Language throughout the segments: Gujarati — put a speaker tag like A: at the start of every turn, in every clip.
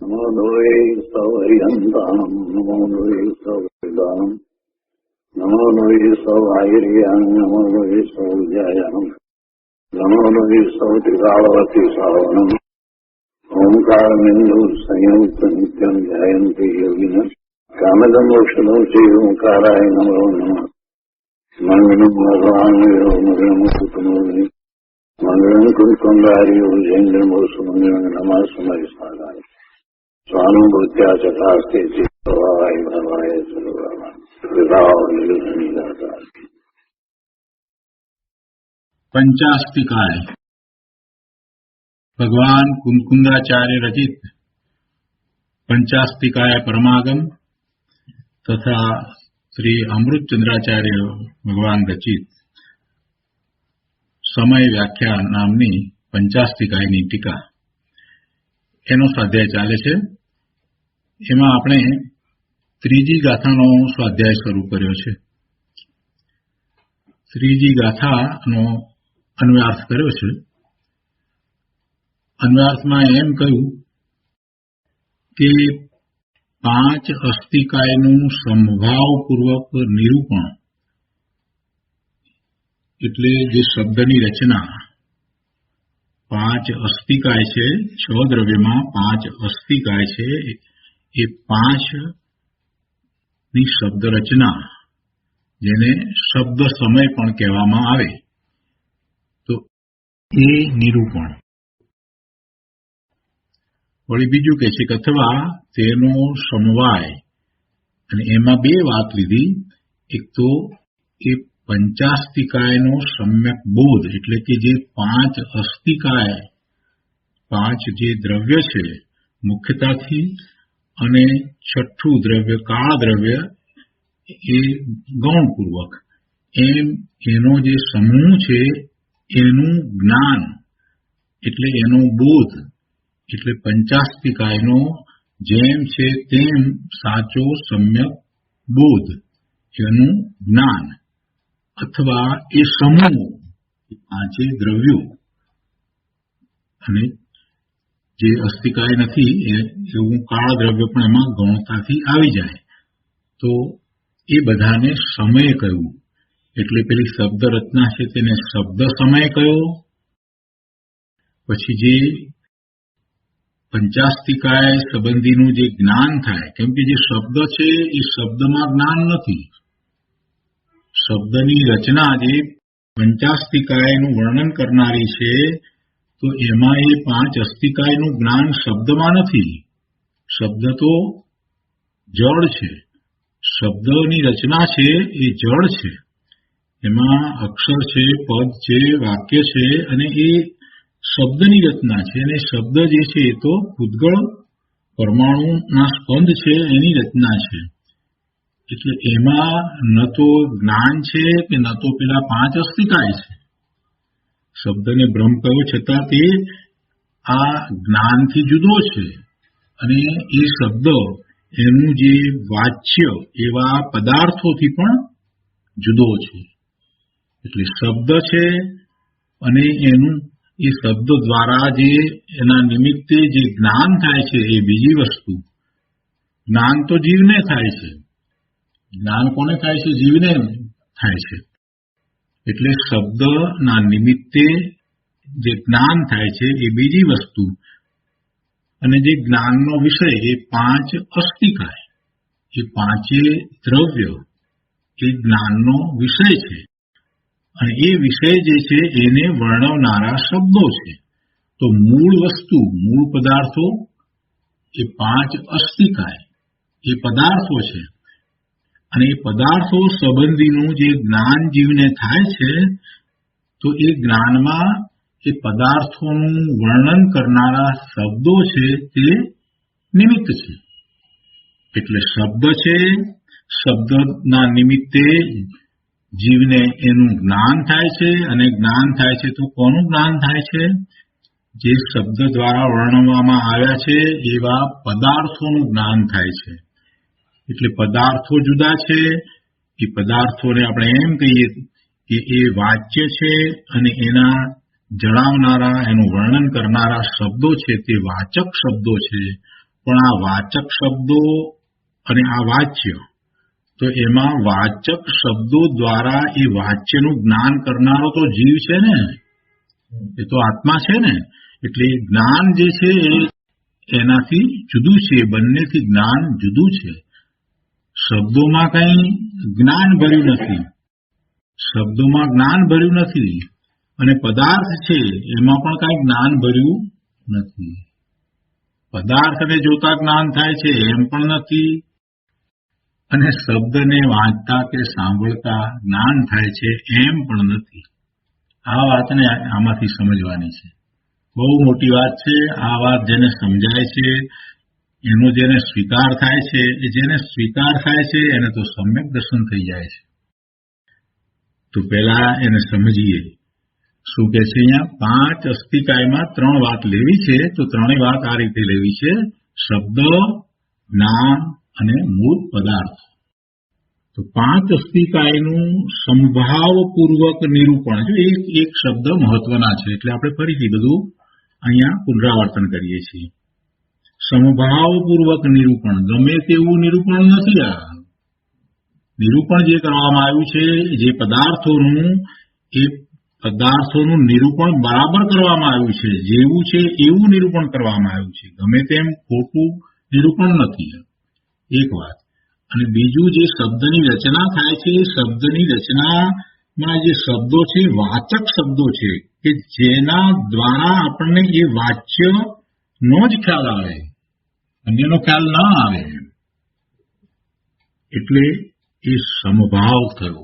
A: નમો લોહે સૌહરિહંતામ નમો લોહે સૌહૃદામ નમો લોહે સૌહાયર્યામ નમો લોહે સૌજયામ નમો લોહે સૌત્રિકાળવતી સાવનમ ઓંકારમિંદુ સંયુક્ત નિત્યમ જયંતિ યોગિન કામદમ મોક્ષદો શ્રી ઓંકારાય નમો નમઃ મંગલમ ભગવાન મંગલમ કુટુંબી મંગલમ કુંડારીઓ જૈન્દ્રમોષ મંગલમ નમઃ સમય સાગાય સ્વાનુભૂત્યા ચકાસ્તે ચિત્તવાય ભવાય સર્વમાં
B: पंचास्तिकाय भगवान कुंकुंदाचार्य रचित पंचास्तिकाय परमागम तथा श्री अमृतचंद्राचार्य भगवान रचित समय व्याख्या नामनी पंचास्तिकायनी टीका एनो स्वाध्याय चाले छे। एमां आपणे त्रीजी गाथानो स्वाध्याय शरू कर्यो छे। त्रीजी गाथानो अन्वयार्थ कर्यो छे। अन्वयार्थमां एम कह्युं के 5 अस्तिकायनुं संभावपूर्वक निरूपण एटले जे शब्दनी रचना 5 अस्तिकाय छे, 6 द्रव्यमां 5 अस्तिकाय छे, ए 5 ની શબ્દ રચના જેને શબ્દ સમય પણ કહેવામાં આવે તો એ નિરૂપણ વળી બીજું કહે છે કે અથવા તેનો સમવાય અને એમાં બે વાત લીધી। એક તો એ પંચાસ્તિકાયનો સમ્યક બોધ એટલે કે જે 5 અસ્તિકાય 5 જે દ્રવ્ય છે મુખ્યતાથી અને છઠ્ઠું દ્રવ્ય કાળ દ્રવ્ય એ ગૌણપૂર્વક એમ એનો જે સમૂહ છે એનું જ્ઞાન એટલે એનો બોધ એટલે પંચાસ્તિકાયનો જેમ છે તેમ સાચો સમ્યક બોધ એનું જ્ઞાન અથવા એ સમૂહ પાંચે દ્રવ્યો અને જે અસ્તિકાય નથી એવું કાળ દ્રવ્ય પણ એમાં ગૌણતાથી આવી જાય તો એ બધાને સમય કહ્યું। એટલે પેલી શબ્દ રચના છે તેને શબ્દ સમય કયો। પછી જે પંચાસ્તિકાય સંબંધીનું જે જ્ઞાન થાય કેમ કે જે શબ્દ છે એ શબ્દમાં જ્ઞાન નથી। શબ્દની રચના જે પંચાસ્તિકાયનું વર્ણન કરનારી છે તો એમાં એ 5 અસ્તિકાયનું જ્ઞાન શબ્દમાં નથી। શબ્દ તો જળ છે, શબ્દની રચના છે એ જળ છે, એમાં અક્ષર છે, પદ છે, વાક્ય છે અને એ શબ્દની રચના છે અને શબ્દ જે છે એ તો પૂતગળ પરમાણુના સ્પંદ છે એની રચના છે। એટલે એમાં ન તો જ્ઞાન છે કે ન તો પેલા 5 અસ્તિકાય છે। શબ્દને બ્રહ્મ કહ્યો છતાં તે આ જ્ઞાનથી જુદો છે અને એ શબ્દ એનું જે વાચ્ય એવા પદાર્થોથી પણ જુદો છે। એટલે શબ્દ છે અને એનું એ શબ્દ દ્વારા જે એના નિમિત્તે જે જ્ઞાન થાય છે એ બીજી વસ્તુ। જ્ઞાન તો જીવને થાય છે। જ્ઞાન કોને થાય છે? જીવને થાય છે। એટલે શબ્દના નિમિત્તે જે જ્ઞાન થાય છે એ બીજી વસ્તુ અને જે જ્ઞાનનો વિષય એ 5 અસ્તિકાય એ 5 દ્રવ્ય એ જ્ઞાનનો વિષય છે અને એ વિષય જે છે એને વર્ણવનારા શબ્દો છે। તો મૂળ વસ્તુ મૂળ પદાર્થો એ 5 અસ્તિકાય એ પદાર્થો છે અને એ પદાર્થો સંબંધીનું જે જ્ઞાન જીવને થાય છે તો એ જ્ઞાનમાં એ પદાર્થોનું વર્ણન કરનારા શબ્દો છે તે નિમિત્ત છે। એટલે શબ્દ છે, શબ્દના નિમિત્તે જીવને એનું જ્ઞાન થાય છે અને જ્ઞાન થાય છે તો કોનું જ્ઞાન થાય છે? જે શબ્દ દ્વારા વર્ણવવામાં આવ્યા છે એવા પદાર્થોનું જ્ઞાન થાય છે। એટલે પદાર્થો જુદા છે, એ પદાર્થોને આપણે એમ કહીએ કે એ વાચ્ય છે અને એના જણાવનારા એનું વર્ણન કરનારા શબ્દો છે તે વાચક શબ્દો છે પણ આ વાચક શબ્દો અને આ વાચ્ય, તો એમાં વાચક શબ્દો દ્વારા એ વાચ્યનું જ્ઞાન કરનારો તો જીવ છે ને, એ તો આત્મા છે ને. એટલે જ્ઞાન જે છે એનાથી જુદું છે, બંનેથી જ્ઞાન જુદું છે. શબ્દોમાં કંઈ જ્ઞાન ભર્યું નથી, શબ્દોમાં જ્ઞાન ભર્યું નથી, અને પદાર્થ છે એમાં પણ કાંઈ જ્ઞાન ભર્યું નથી. પદાર્થને જોતા જ્ઞાન થાય છે એમ પણ નથી, અને શબ્દને વાંચતા કે સાંભળતા જ્ઞાન થાય છે એમ પણ નથી. આ વાતને આમાંથી સમજવાની છે. બહુ મોટી વાત છે આ વાત. જેને સમજાય છે એનો જેને સ્વીકાર થાય છે, એ જેને સ્વીકાર થાય છે એને તો સમ્યક દર્શન થઈ જાય છે. તો પહેલા એને સમજીએ. શું કે છે અહીંયા? 5 અસ્થિકાયમાં 3 વાત લેવી છે, તો ત્રણેય વાત આ રીતે લેવી છે: શબ્દ, જ્ઞાન અને મૂળ પદાર્થ. તો 5 અસ્થિકાયનું સંભાવપૂર્વક નિરૂપણ. જો એક શબ્દ મહત્વના છે, એટલે આપણે ફરીથી બધું અહીંયા પુનરાવર્તન કરીએ છીએ. સમભાવપૂર્વક નિરૂપણ. ગમે તેવું નિરૂપણ નથી. આ નિરૂપણ જે કરવામાં આવ્યું છે, જે પદાર્થોનું, એ પદાર્થોનું નિરૂપણ બરાબર કરવામાં આવ્યું છે. જેવું છે એવું નિરૂપણ કરવામાં આવ્યું છે. ગમે તેમ ખોટું નિરૂપણ નથી. એક વાત. અને બીજું, જે શબ્દની રચના થાય છે, એ શબ્દની રચનામાં જે શબ્દો છે વાચક શબ્દો છે, કે જેના દ્વારા આપણને એ વાચ્યનો જ ખ્યાલ આવે, અન્યનો ખ્યાલ ના આવે. એટલે એ સમભાવ થયો.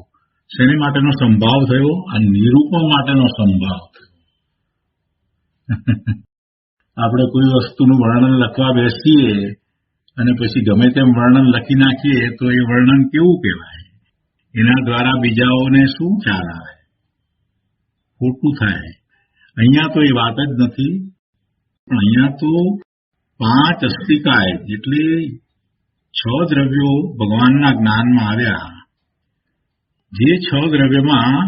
B: શેને માટેનો સંભાવ થયો? આ નિરૂપણ માટેનો સંભાવ થયો. આપણે કોઈ વસ્તુનું વર્ણન લખવા બેસીએ અને પછી ગમે તેમ વર્ણન લખી નાખીએ, તો એ વર્ણન કેવું કહેવાય? એના દ્વારા બીજાઓને શું ખ્યાલ આવે? ખોટું થાય. અહીંયા તો એ વાત જ નથી. પણ અહીંયા તો 5 અસ્થિકાય એટલે 6 દ્રવ્યો ભગવાનના જ્ઞાનમાં આવ્યા. જે 6 દ્રવ્યમાં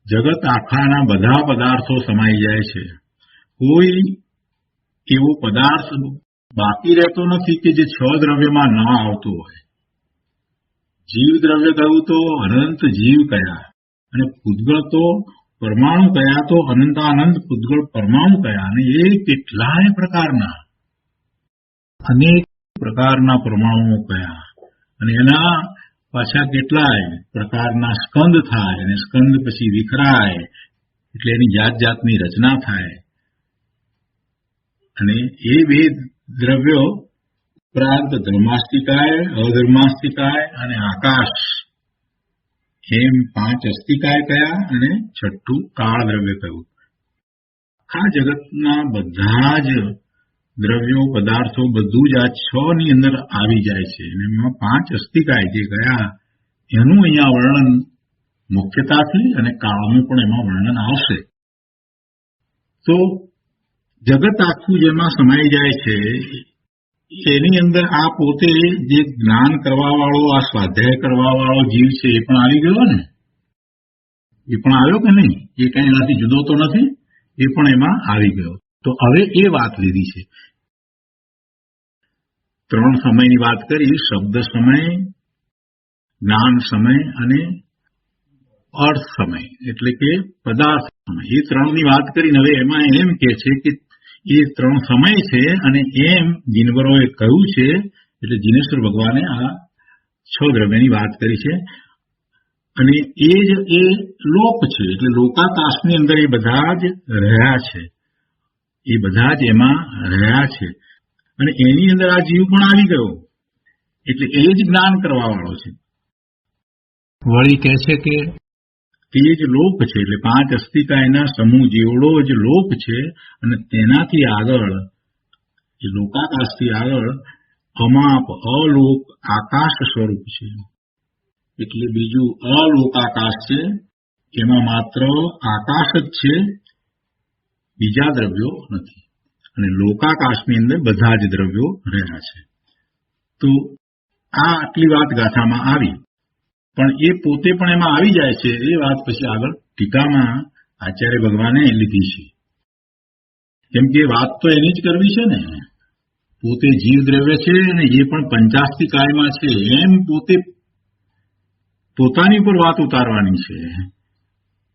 B: જગત આખાના બધા પદાર્થો સમાઈ જાય છે. કોઈ એવો પદાર્થ બાકી રહેતો નથી કે જે 6 દ્રવ્યમાં ન આવતો હોય. જીવ દ્રવ્ય કહ્યું તો અનંત જીવ કયા, અને પૂતગળ તો પરમાણુ કયા, તો અનંતાનંત પૂતગળ પરમાણુ કયા, અને એ કેટલાય પ્રકારના, અનેક પ્રકારના પરમાણુઓ કયા, અને એના પાછા કેટલાય પ્રકારના સ્કંદ થાય, અને સ્કંદ પછી વિખરાય, એટલે એની જાત જાતની રચના થાય. અને એ બે દ્રવ્યો ઉપરાંત ધર્માસ્તિકાય, અધર્માસ્તિકાય અને આકાશ, એમ 5 અસ્તિકાય કયા, અને 6ઠું કાળ દ્રવ્ય કહ્યું. આખા જગતના બધા જ દ્રવ્યો, પદાર્થો, બધું જ આ 6 ની અંદર આવી જાય છે. અને એમાં 5 અસ્તિકાય જે કયા, એનું અહીંયા વર્ણન મુખ્યતાથી, અને કાળનું પણ એમાં વર્ણન આવશે. તો જગત આખું જેમાં સમાઈ જાય છે, એની અંદર આ પોતે જે જ્ઞાન કરવા વાળો, આ સ્વાધ્યાય કરવા વાળો જીવ છે, એ પણ આવી ગયો ને? એ પણ આવ્યો કે નહીં? એ કઈ એનાથી જુદો તો નથી, એ પણ એમાં આવી ગયો. તો હવે એ વાત લીધી છે. 3 સમયની વાત કરી: શબ્દ સમય, જ્ઞાન સમય અને અર્થ સમય, એટલે કે પદાર્થ સમય. એ 3ની વાત કરીને હવે એમાં એમ કે છે કે એ 3 સમય છે, અને એમ જીનવરોએ કહ્યું છે. એટલે જીનેશ્વર ભગવાને આ 6 દ્રવ્યની વાત કરી છે. અને એ જ એ લોક છે, એટલે લોકાકાશની અંદર એ બધા જ રહ્યા છે, એ બધા જ એમાં રહ્યા છે. અને એની અંદર આ જીવ પણ આવી ગયો, એટલે એ જ જ્ઞાન કરવા વાળો છે. વળી કહે છે કે તે જ લોક છે, એટલે 5 અસ્તિકાયના સમૂહ જેવડો જ લોક છે. અને તેનાથી આગળ, એ લોકાકાશથી આગળ અમાપ અલોક આકાશ સ્વરૂપ છે. એટલે બીજું અલોકાકાશ છે, એમાં માત્ર આકાશ જ છે, બીજા દ્રવ્યો નથી. અને લોકાકાશની અંદર બધા જ દ્રવ્યો રહ્યા છે. તો આ આટલી વાત ગાથામાં આવી. પણ એ પોતે પણ એમાં આવી જાય છે, એ વાત પછી આગળ ટીકામાં આચાર્ય ભગવાને લીધી છે. કેમ કે વાત તો એની જ કરવી છે ને. પોતે જીવ દ્રવ્ય છે અને એ પણ પંચાસ્તિકાયમાં છે એમ પોતે પોતાની પર વાત ઉતારવાની છે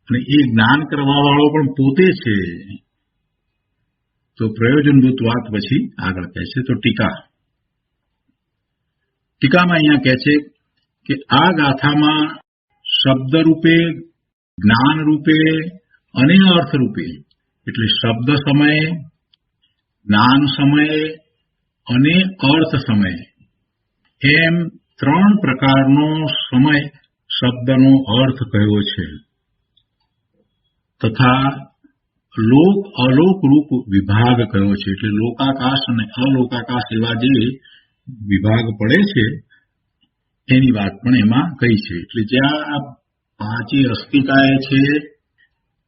B: અને એ જ્ઞાન કરવા વાળો પણ પોતે છે. તો પ્રયોજનભૂત વાત પછી આગળ કહે છે. તો ટીકામાં અહીંયા કહે છે કે આ ગાથામાં શબ્દ રૂપે, જ્ઞાન રૂપે અને અર્થ રૂપે, એટલે શબ્દ સમયે, જ્ઞાન સમયે અને અર્થ સમયે એમ 3 પ્રકારનો સમય શબ્દનો અર્થ કયો છે. તથા લોક અલોક રૂપ વિભાગ કયો છે. એટલે લોકાકાશ અને અલોકાકાશ એવા જે વિભાગ પડે છે એની વાત પણ એમાં કહી છે. એટલે જ્યાં 5 અસ્તિકાય છે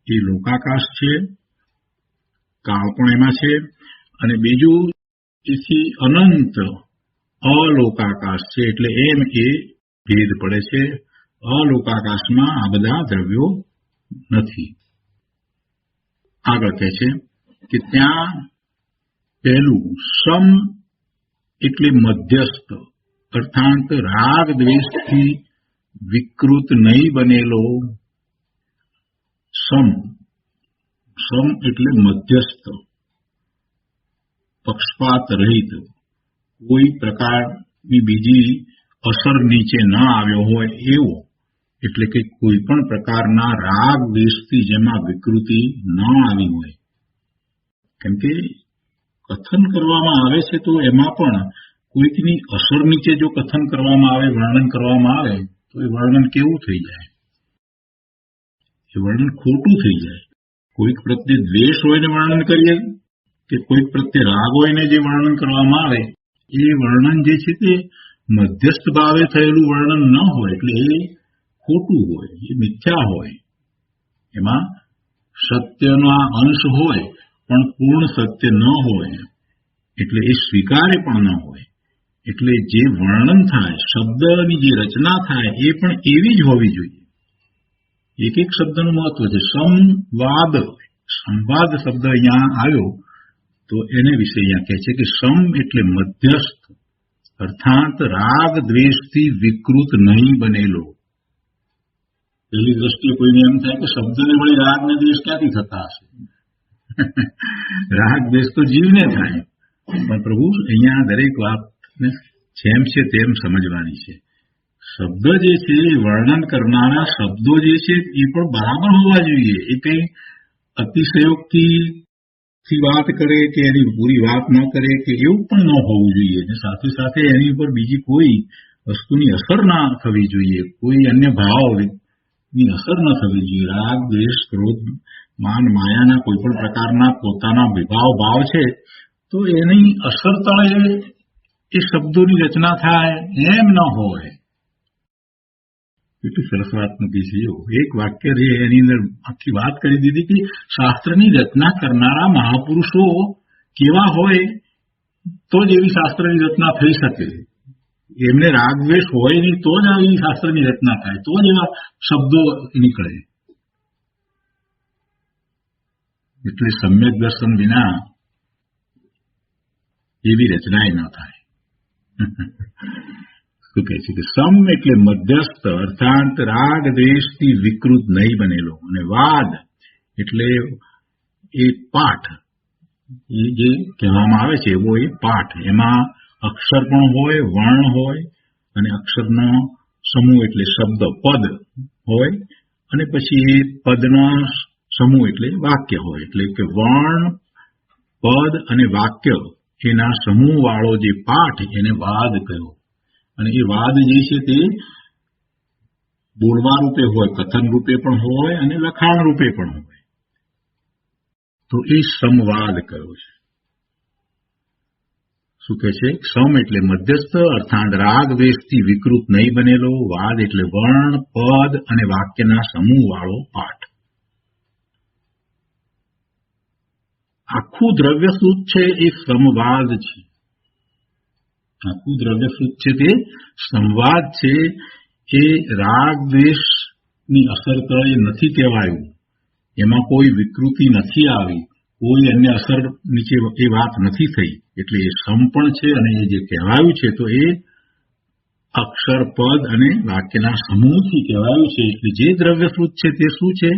B: એ લોકાકાશ છે, કાળ પણ એમાં છે, અને બીજું એથી અનંત અલોકાકાશ છે. એટલે એમ એ ભેદ પડે છે. અલોકાકાશમાં આ બધા દ્રવ્યો નથી. આગળ કહે છે કે ત્યાં પહેલું સમ એટલે મધ્યસ્થ, અર્થાત રાગ દ્વેષથી વિકૃત નહીં બનેલો સમ. સમ એટલે મધ્યસ્થ, પક્ષપાત રહિત, કોઈ પ્રકારની બીજી અસર નીચે ન આવ્યો હોય એવો. એટલે કે કોઈ પણ પ્રકારના રાગ દ્વેષથી જેમાં વિકૃતિ ન આવી હોય. કેમ કે કથન કરવામાં આવે છે તો એમાં પણ કોઈકની અસર નીચે જો કથન કરવામાં આવે, વર્ણન કરવામાં આવે તો એ વર્ણન કેવું થઈ જાય? એ વર્ણન ખોટું થઈ જાય. કોઈક પ્રત્યે દ્વેષ હોય ને વર્ણન કરીએ કે કોઈક પ્રત્યે રાગ હોય ને જે વર્ણન કરવામાં આવે એ વર્ણન જે છે તે મધ્યસ્થ ભાવે થયેલું વર્ણન ન હોય. એટલે એ ખોટું હોય, એ મિથ્યા હોય. એમાં સત્યના અંશ હોય પણ પૂર્ણ સત્ય ન હોય. એટલે એ સ્વીકાર્ય પણ ન હોય. એટલે જે વર્ણન થાય, શબ્દની જે રચના થાય એ પણ એવી જ હોવી જોઈએ. એક એક શબ્દનું મહત્વ છે. સંવાદ, સંવાદ શબ્દ અહીંયા આવ્યો તો એને વિશે અહીંયા કહે છે કે સમ એટલે મધ્યસ્થ, અર્થાત રાગ દ્વેષથી વિકૃત નહીં બનેલો. પહેલી દ્રષ્ટિએ કોઈને એમ થાય કે શબ્દને વળી રાગ ને દ્વેષ ક્યાંથી થતા હશે? રાગ દ્વેષ તો જીવને થાય. પણ પ્રભુ અહીંયા દરેક વાતને જેમ છે તેમ સમજવાની છે. શબ્દ જે છે એ વર્ણન કરનારા શબ્દો જે છે એ પણ બરાબર હોવા જોઈએ. એ કઈ અતિશયોક્તિ વાત કરે કે એની પૂરી વાત ન કરે કે એવું પણ ન હોવું જોઈએ. અને સાથે સાથે એની ઉપર બીજી કોઈ વસ્તુની અસર ના થવી જોઈએ, કોઈ અન્ય ભાવની અસર ન થવી જોઈએ. રાગ દ્વેષ ક્રોધ માન માયાના કોઈ પણ પ્રકારના પોતાના વિભાવ ભાવ છે તો એની અસર તળે એ શબ્દોની રચના થાય એમ ન હોય. એટલી સરસ વાત મૂકી છે. એક વાક્ય રે એની અંદર આખી વાત કરી દીધી કે શાસ્ત્રની રચના કરનારા મહાપુરુષો કેવા હોય તો જ એવી શાસ્ત્રની રચના થઈ શકે. એમને રાગદ્વેષ હોય નહીં તો જ આવી શાસ્ત્રની રચના થાય, તો જ એવા શબ્દો નીકળે. એટલે સમ્યક દર્શન વિના એવી રચના ન થાય. શું કહે છે કે સમ એટલે મધ્યસ્થ, અર્થાત રાગ દ્વેષથી વિકૃત નહીં બનેલો. અને વાદ એટલે એ પાઠ, એ જે કહેવામાં આવે છે એવો એ પાઠ. એમાં અક્ષર પણ હોય, વર્ણ હોય, અને અક્ષરનો સમૂહ એટલે શબ્દ પદ હોય, અને પછી એ પદનો સમૂહ એટલે વાક્ય હોય. એટલે કે વર્ણ, પદ અને વાક્ય એના સમૂહ વાળો જે પાઠ એને વાદ કહ્યો. અને એ વાદ જે છે તે બોલવા રૂપે હોય, કથન રૂપે પણ હોય અને લખાણ રૂપે પણ હોય. તો એ સંવાદ કયો છે. શું કહે છે? સમ એટલે મધ્યસ્થ, અર્થાત રાગ દ્વેષથી વિકૃત નહીં બનેલો. વાદ એટલે વર્ણ, પદ અને વાક્યના સમૂહ વાળો પાઠ. આખું દ્રવ્યસૂત છે એ સંવાદ છે. આખું દ્રવ્યસૂત છે તે સંવાદ છે. એ રાગ દ્વેષની અસર તળે નથી કહેવાયું. એમાં કોઈ વિકૃતિ નથી આવી, કોઈ અન્ય અસર નીચે એ વાત નથી થઈ, એટલે એ સમ પણ છે અને એ જે કહેવાયું છે તો એ અક્ષર, પદ અને વાક્યના સમૂહથી કહેવાયું છે. એટલે જે દ્રવ્યશ્રુત છે તે શું છે?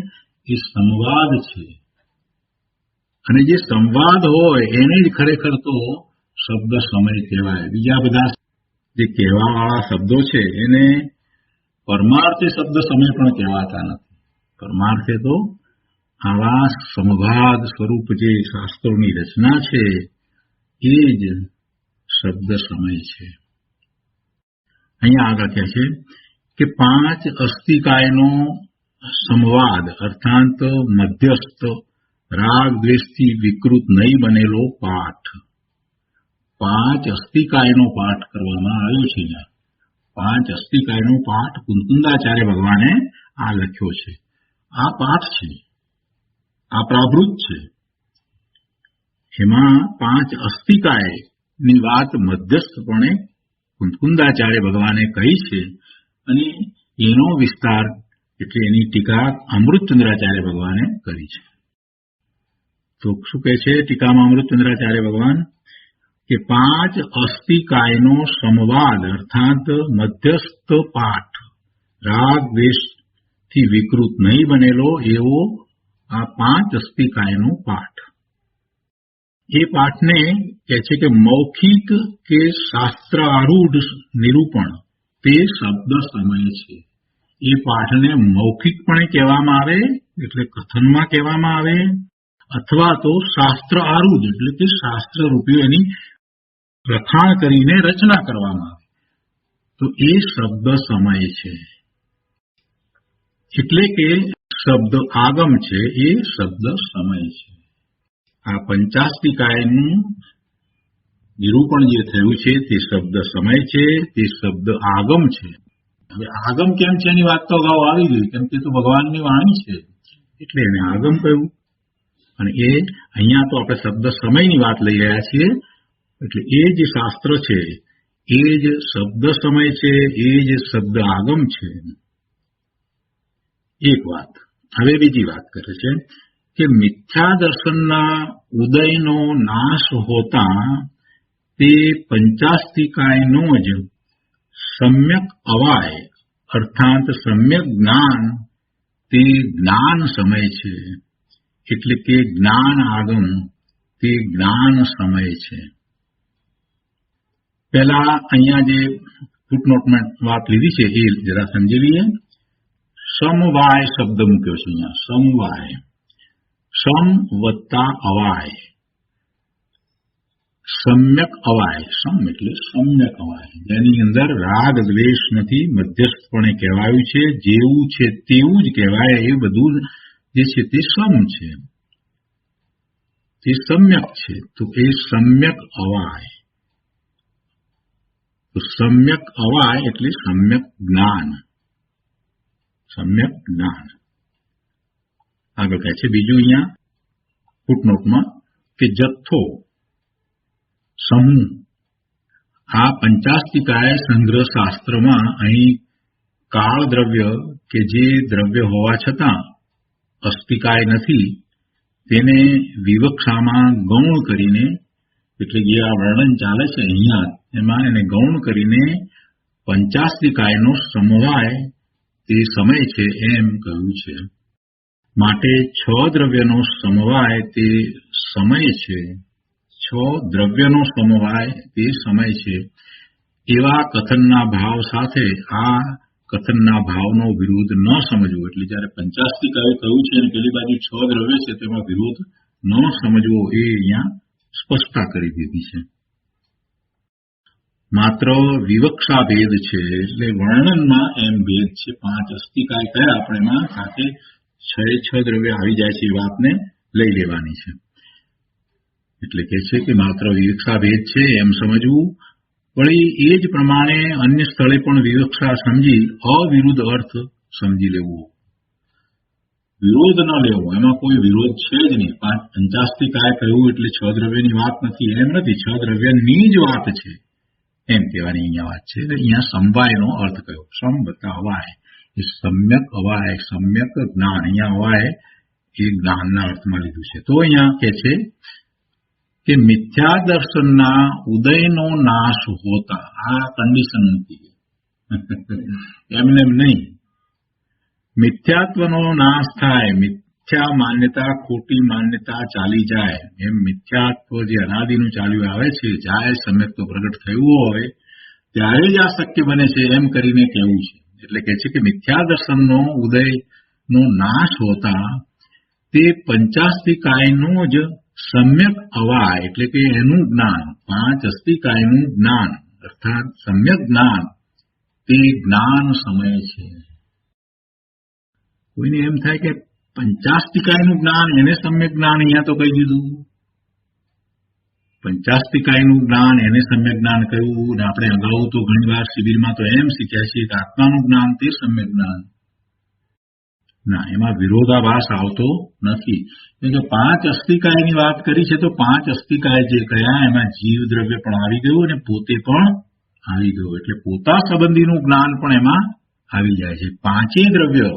B: એ સંવાદ છે. અને જે સંવાદ હોય એને જ ખરેખર તો શબ્દ સમય કહેવાય. બીજા બધા જે કહેવાવાળા શબ્દો છે એને પરમાર્થે શબ્દ સમય પણ કહેવાતા નથી. પરમાર્થે તો આવા સંવાદ સ્વરૂપ જે શાસ્ત્રોની રચના છે એ જ શબ્દ સમય છે. અહીંયા આગળ કહે છે કે 5 અસ્થિકાયનો સંવાદ અર્થાત મધ્યસ્થ રાગ દ્વેષથી વિકૃત નહીં બનેલો પાઠ. 5 અસ્થિકાયનો પાઠ કરવામાં આવ્યો છે. અહીંયા 5 અસ્થિકાયનો પાઠ કુંકુંદાચાર્ય ભગવાને આ લખ્યો છે. આ પાઠ છે, આ પ્રાવૃત છે. એમાં 5 અસ્થિકાયની વાત મધ્યસ્થપણે કુંકુંદાચાર્ય ભગવાને કહી છે અને એનો વિસ્તાર એટલે એની ટીકા અમૃતચંદ્રાચાર્ય ભગવાને કરી છે. તો શું કહે છે ટીકામાં અમૃતચંદ્રાચાર્ય ભગવાન કે 5 અસ્થિકાયનો સંવાદ અર્થાત મધ્યસ્થ પાઠ રાગ દ્વેષથી વિકૃત નહીં બનેલો એવો આ 5 અસ્થિકાયનો પાઠ. એ પાઠને કહે છે કે મૌખિક કે શાસ્ત્રારૂઢ નિરૂપણ તે શબ્દ સમય છે. એ પાઠને મૌખિકપણે કહેવામાં આવે એટલે કથનમાં કહેવામાં આવે, અથવા તો શાસ્ત્ર આરૂઢ એટલે કે શાસ્ત્ર રૂપી એની લખાણ કરીને રચના કરવામાં આવે તો એ શબ્દ સમય છે. એટલે કે શબ્દ આગમ છે એ શબ્દ સમય છે. આ પંચાસ્તિકાયનું નિરૂપણ જે થયું છે તે શબ્દ સમય છે, તે શબ્દ આગમ છે. હવે આગમ કેમ છે એની વાત તો અગાઉ આવી ગઈ, કેમ કે તો ભગવાનની વાણી છે એટલે એને આગમ કહ્યું. અને એ અહીંયા તો આપણે શબ્દ સમયની વાત લઈ રહ્યા છીએ એટલે એ જે શાસ્ત્ર છે એ જ શબ્દ સમય છે, એ જ શબ્દ આગમ છે. એક વાત. હવે બીજી વાત કરે છે કે મિથ્યા દર્શનના ઉદયનો નાશ હોતા તે પંચાસ્તિકાયનો જ સમ્યક અવાય અર્થાત સમ્યક જ્ઞાન તે જ્ઞાન સમય છે. એટલે કે જ્ઞાન આગમ તે જ્ઞાન સમય છે. પહેલા અહીંયા જે ફૂટનોટમાં વાત લીધી છે એ જરા સમજી લઈએ. સમવાય શબ્દ મૂક્યો છે અહીંયા. સમવાય, સમ વત્તા અવાય, સમ્યક અવાય. સમ એટલે સમ્યક અવાય, જેની અંદર રાગ દ્વેષ નથી, મધ્યસ્થપણે કહેવાયું છે, જેવું છે તેવું જ કહેવાય. એ બધું જે છે તે સમ છે, તે સમ્યક છે. તો એ સમ્યક અવાય. તો સમ્યક અવાય એટલે સમ્યક જ્ઞાન. સમ્યક જ્ઞાન. આગળ કહે છે બીજું અહીંયા ફૂટનોટમાં કે જથ્થો, સમૂહ. આ પંચાસ્તિકાય સંગ્રહ શાસ્ત્રમાં અહીં કાળ દ્રવ્ય કે જે દ્રવ્ય હોવા છતાં અસ્તિકાય નથી તેને વિવક્ષામાં ગૌણ કરીને, એટલે જે આ વર્ણન ચાલે છે અહીંયા એમાં એને ગૌણ કરીને પંચાસ્તિકાયનો સમવાય તે સમય છે એમ કહ્યું છે. માટે 6 દ્રવ્યનો સમવાય તે સમય છે. 6 દ્રવ્યનો સમવાય તે સમય છે. એવા કથનના ભાવ સાથે આ કથનના ભાવનો વિરોધ ન સમજવો. એટલે જયારે પંચાસ્તિકાએ કહ્યું છે અને પેલી બાજુ 6 દ્રવ્ય છે તેમાં વિરોધ ન સમજવો એ અહીંયા સ્પષ્ટતા કરી દીધી છે. માત્ર વિવક્ષા ભેદ છે, એટલે વર્ણનમાં એમ ભેદ છે. 5 અસ્તિકાય કયા આપણે એમાં સાથે 6 દ્રવ્ય આવી જાય છે એ વાતને લઈ લેવાની છે. એટલે કે છે કે માત્ર વિવક્ષા ભેદ છે એમ સમજવું. વળી એ જ પ્રમાણે અન્ય સ્થળે પણ વિવક્ષા સમજી અવિરુદ્ધ અર્થ સમજી લેવો. વિરોધ ન લેવો, એમાં કોઈ વિરોધ છે જ નહીં. પંચાસ્તિકાય કહ્યું એટલે 6 દ્રવ્યની વાત નથી એમ નથી, 6 દ્રવ્યની જ વાત છે એમ કહેવાની અહીંયા વાત છે. અહીંયા સમવાયનો અર્થ કયો? સમ વત્તા અવાય એ સમ્યક અવાય, સમ્યક જ્ઞાન. અહીંયા અવાય એ જ્ઞાનના અર્થમાં લીધું છે. તો અહીંયા કહે છે કે મિથ્યા દર્શનના ઉદયનો નાશ હોતા, આ કન્ડિશન નથી, એમને એમ નહીં. મિથ્યાત્વનો નાશ થાય, મિથ્યા માન્યતા, ખોટી માન્યતા ચાલી જાય, એમ મિથ્યાત્વ જે અનાદિનું ચાલ્યું આવે છે, જાય સમ્યક્ત્વ પ્રગટ થયું હોય ત્યારે જ આ શક્ય બને છે એમ કરીને કહેવું છે. એટલે કહે છે કે મિથ્યા દર્શનનો ઉદયનો નાશ હોતા તે પંચાસ્તિકાયનો જ સમ્યક અવાય, એટલે કે એનું જ્ઞાન, પાંચ અસ્તિકાયનું જ્ઞાન અર્થાત સમ્યક જ્ઞાન, તે જ્ઞાન સમય છે. કોઈને એમ થાય કે પંચાસ્તિકાયનું જ્ઞાન એને સમ્યક જ્ઞાન, અહીંયા તો કહી દીધું પંચાસ્તિકાયનું જ્ઞાન એને સમ્યક જ્ઞાન કહ્યું. ને આપણે અગાઉ તો ઘણી વાર શિબિરમાં તો એમ શીખ્યા છીએ કે આત્માનું જ્ઞાન તે સમ્યક જ્ઞાન. ના, એમાં વિરોધાભાસ આવતો નથી. એટલે પાંચ અસ્તિકાયની વાત કરી છે તો પાંચ અસ્તિકાય જે કયા, એમાં જીવ દ્રવ્ય પણ આવી ગયું અને પોતે પણ આવી ગયું, એટલે પોતા સંબંધીનું જ્ઞાન પણ એમાં આવી જાય છે. પાંચેય દ્રવ્ય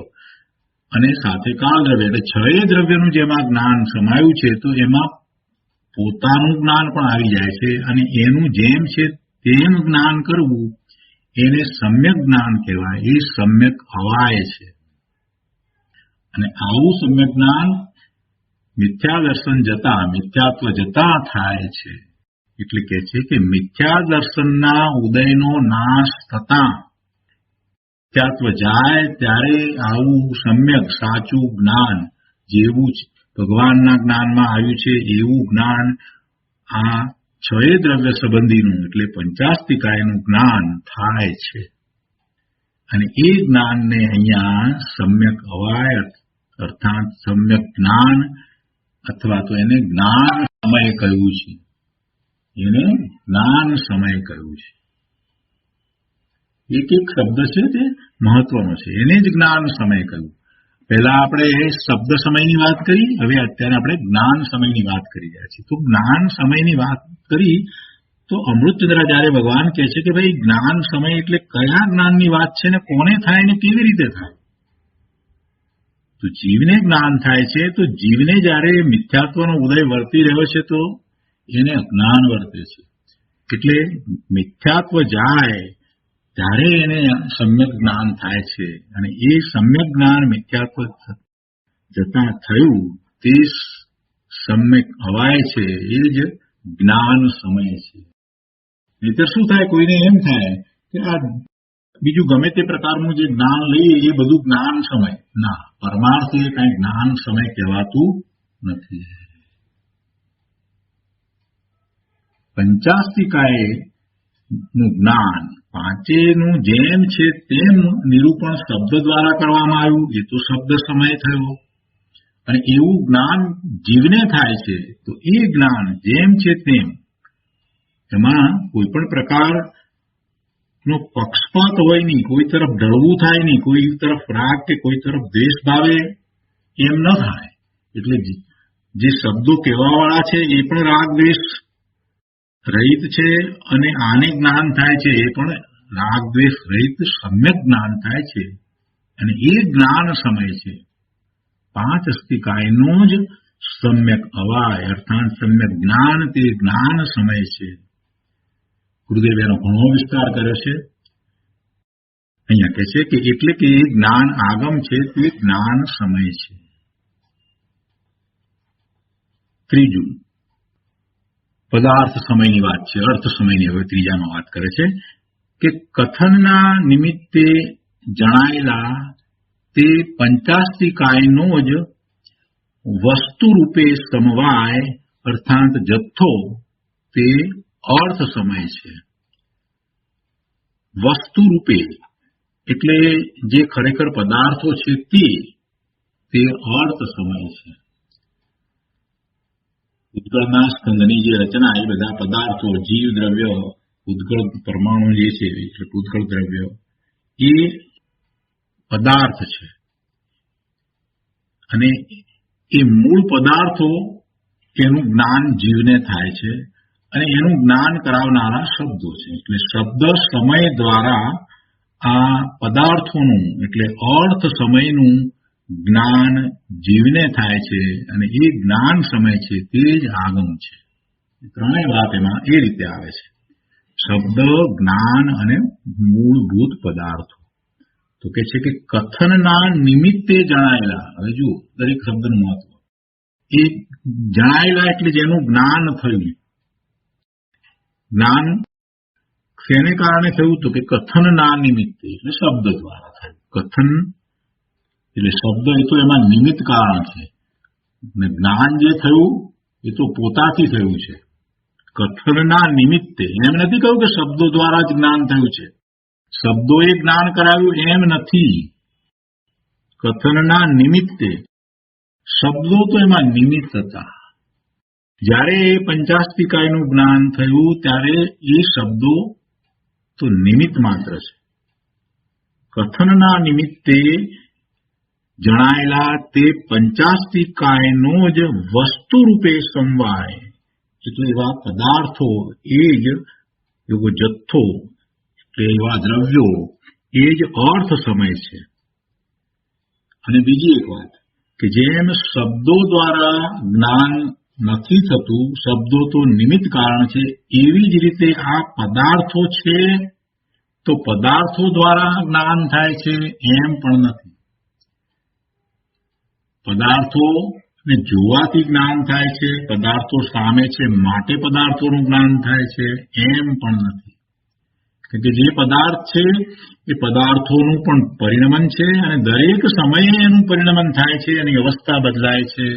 B: અને સાથે કાળ દ્રવ્ય, એટલે છ દ્રવ્યનું જેમાં જ્ઞાન સમાયું છે તો એમાં પોતાનું જ્ઞાન પણ આવી જાય છે. અને એનું જેમ છે તેમ જ્ઞાન કરવું એને સમ્યક જ્ઞાન કહેવાય. એ સમ્યક અવાય છે. અને આવું સમ્યક જ્ઞાન મિથ્યા દર્શન જતા, મિથ્યાત્વ જતા થાય છે. એટલે કે છે કે મિથ્યા દર્શનના ઉદયનો નાશ થતા, મિથ્યાત્વ જાય ત્યારે આવું સમ્યક સાચું જ્ઞાન, જેવું ભગવાનના જ્ઞાનમાં આવ્યું છે એવું જ્ઞાન આ છ દ્રવ્ય સંબંધીનું એટલે પંચાસ્તિકાયનું જ્ઞાન થાય છે. અને એ જ્ઞાનને અહીંયા સમ્યક અવાય અર્થાત સમ્યક જ્ઞાન અથવા તો એને જ્ઞાન સમય કહ્યું છે. એને જ્ઞાન સમય કહ્યું છે. એક એક શબ્દ છે તે મહત્વનો છે, એને જ જ્ઞાન સમય કહ્યું. પહેલા આપણે શબ્દ સમયની વાત કરી, હવે અત્યારે આપણે જ્ઞાન સમયની વાત કરી રહ્યા છીએ. તો જ્ઞાન સમયની વાત કરી તો અમૃતચંદ્રાચાર્ય ભગવાન કહે છે કે ભાઈ જ્ઞાન સમય એટલે કયા જ્ઞાનની વાત છે ને કોને થાય ને કેવી રીતે થાય. તો જીવને જ્ઞાન થાય છે તો જીવને જયારે મિથ્યાત્વનો ઉદય વર્તી રહ્યો છે તો એને અજ્ઞાન વર્તે છે. એટલે મિથ્યાત્વ જાય ત્યારે એને સમ્યક જ્ઞાન થાય છે. અને એ સમ્યક જ્ઞાન મિથ્યાત્વ જતા થયું તે સમ્યક અવાય છે, એ જ જ્ઞાન સમય છે. નહીતર શું થાય, કોઈને એમ થાય કે આ બીજું ગમે તે પ્રકારનું જે જ્ઞાન લઈએ એ બધું જ્ઞાન સમય. ના, પરમાર્થે કઈ જ્ઞાન સમય કહેવાતું નથી. પંચાસ્તિકાય નું જ્ઞાન પાંચેનું જેમ છે તેમ નિરૂપણ શબ્દ દ્વારા કરવામાં આવ્યું, એ તો શબ્દ સમય થયો. અને એવું જ્ઞાન જીવને થાય છે તો એ જ્ઞાન જેમ છે તેમ, એમાં કોઈ પણ પ્રકારનો પક્ષપાત હોય નહીં, કોઈ તરફ ઢળવું થાય નહીં, કોઈ તરફ રાગ કે કોઈ તરફ દ્વેષ ભાવે એમ ન થાય. એટલે જે શબ્દો કહેવાવાળા છે એ પણ રાગ દ્વેષ રહિત છે, અને આને જ્ઞાન થાય છે એ પણ રાગ દ્વેષ રહિત સમ્યક જ્ઞાન થાય છે. અને એ જ્ઞાન સમય છે. પાંચ અસ્તિકાયનો જ સમ્યક અવાય અર્થાત સમ્યક જ્ઞાન તે જ્ઞાન સમય છે. ગુરુદેવે એનો ઘણો વિસ્તાર કર્યો છે. અહીંયા કહે છે કે એટલે કે એ જ્ઞાન આગમ છે તે જ્ઞાન સમય છે. ત્રીજું પદાર્થ સમયની વાત છે, અર્થ સમયની હવે ત્રીજામાં વાત કરે છે કે કથનના નિમિત્તે જણાયેલા તે પંચાસ્તિકાયનો જ વસ્તુ રૂપે સમવાય અર્થાત જથ્થો તે અર્થ સમય છે. વસ્તુ રૂપે એટલે જે ખરેખર પદાર્થો છે તે અર્થ સમય છે. ઉદ્ગળના સ્કંદની જે રચના એ બધા પદાર્થો, જીવ દ્રવ્ય, ઉદ્ગળ પરમાણુ જે છે એટલે ઉદ્ગળ દ્રવ્ય એ પદાર્થ છે. અને એ મૂળ પદાર્થો એનું જ્ઞાન જીવને થાય છે અને એનું જ્ઞાન કરાવનારા શબ્દો છે. એટલે શબ્દ સમય દ્વારા આ પદાર્થોનું એટલે અર્થ સમયનું જ્ઞાન જીવને થાય છે અને એ જ્ઞાન સમય છે તે જ આગમ છે. ત્રણેય વાત એમાં એ રીતે આવે છે. શબ્દ, જ્ઞાન અને મૂળભૂત પદાર્થો. તો કે છે કે કથનના નિમિત્તે જણાયેલા. હવે જુઓ દરેક શબ્દનું મહત્વ. એ જણાયેલા એટલે જેનું જ્ઞાન થયું. જ્ઞાન શેને કારણે થયું? તો કે કથનના નિમિત્તે એટલે શબ્દ દ્વારા થયું. કથન એટલે શબ્દ એ તો એમાં નિમિત્ત કારણ છે અને જ્ઞાન જે થયું એ તો પોતાથી થયું છે. કથનના નિમિત્તે એમ નથી કહ્યું કે શબ્દો દ્વારા જ જ્ઞાન થયું છે, શબ્દોએ જ્ઞાન કરાવ્યું એમ નથી. કથનના નિમિત્તે શબ્દો તો એમાં નિમિત્ત હતા. જ્યારે પંચાસ્તિકાયનું જ્ઞાન થયું ત્યારે એ શબ્દો તો નિમિત્ત માત્ર છે. કથનના નિમિત્તે જણાયેલા તે પંચાસ્તિકાયનો જ વસ્તુ રૂપે સમવાય એટલે એવા પદાર્થો, એ જ એવો જથ્થો એટલે એવા દ્રવ્યો, એ જ અર્થ સમય છે. અને બીજી એક વાત કે જેમ શબ્દો દ્વારા જ્ઞાન નથી થતું, શબ્દો તો નિમિત્ત કારણ છે, એવી જ રીતે આ પદાર્થો છે તો પદાર્થો દ્વારા જ્ઞાન થાય છે એમ પણ નથી. પદાર્થો ને જોવાથી જ્ઞાન થાય છે, પદાર્થો સામે છે માટે પદાર્થોનું જ્ઞાન થાય છે એમ પણ નથી. કારણ કે જે પદાર્થ છે એ પદાર્થોનું પણ પરિણમન છે અને દરેક સમયે એનું પરિણમન થાય છે, એની અવસ્થા બદલાય છે,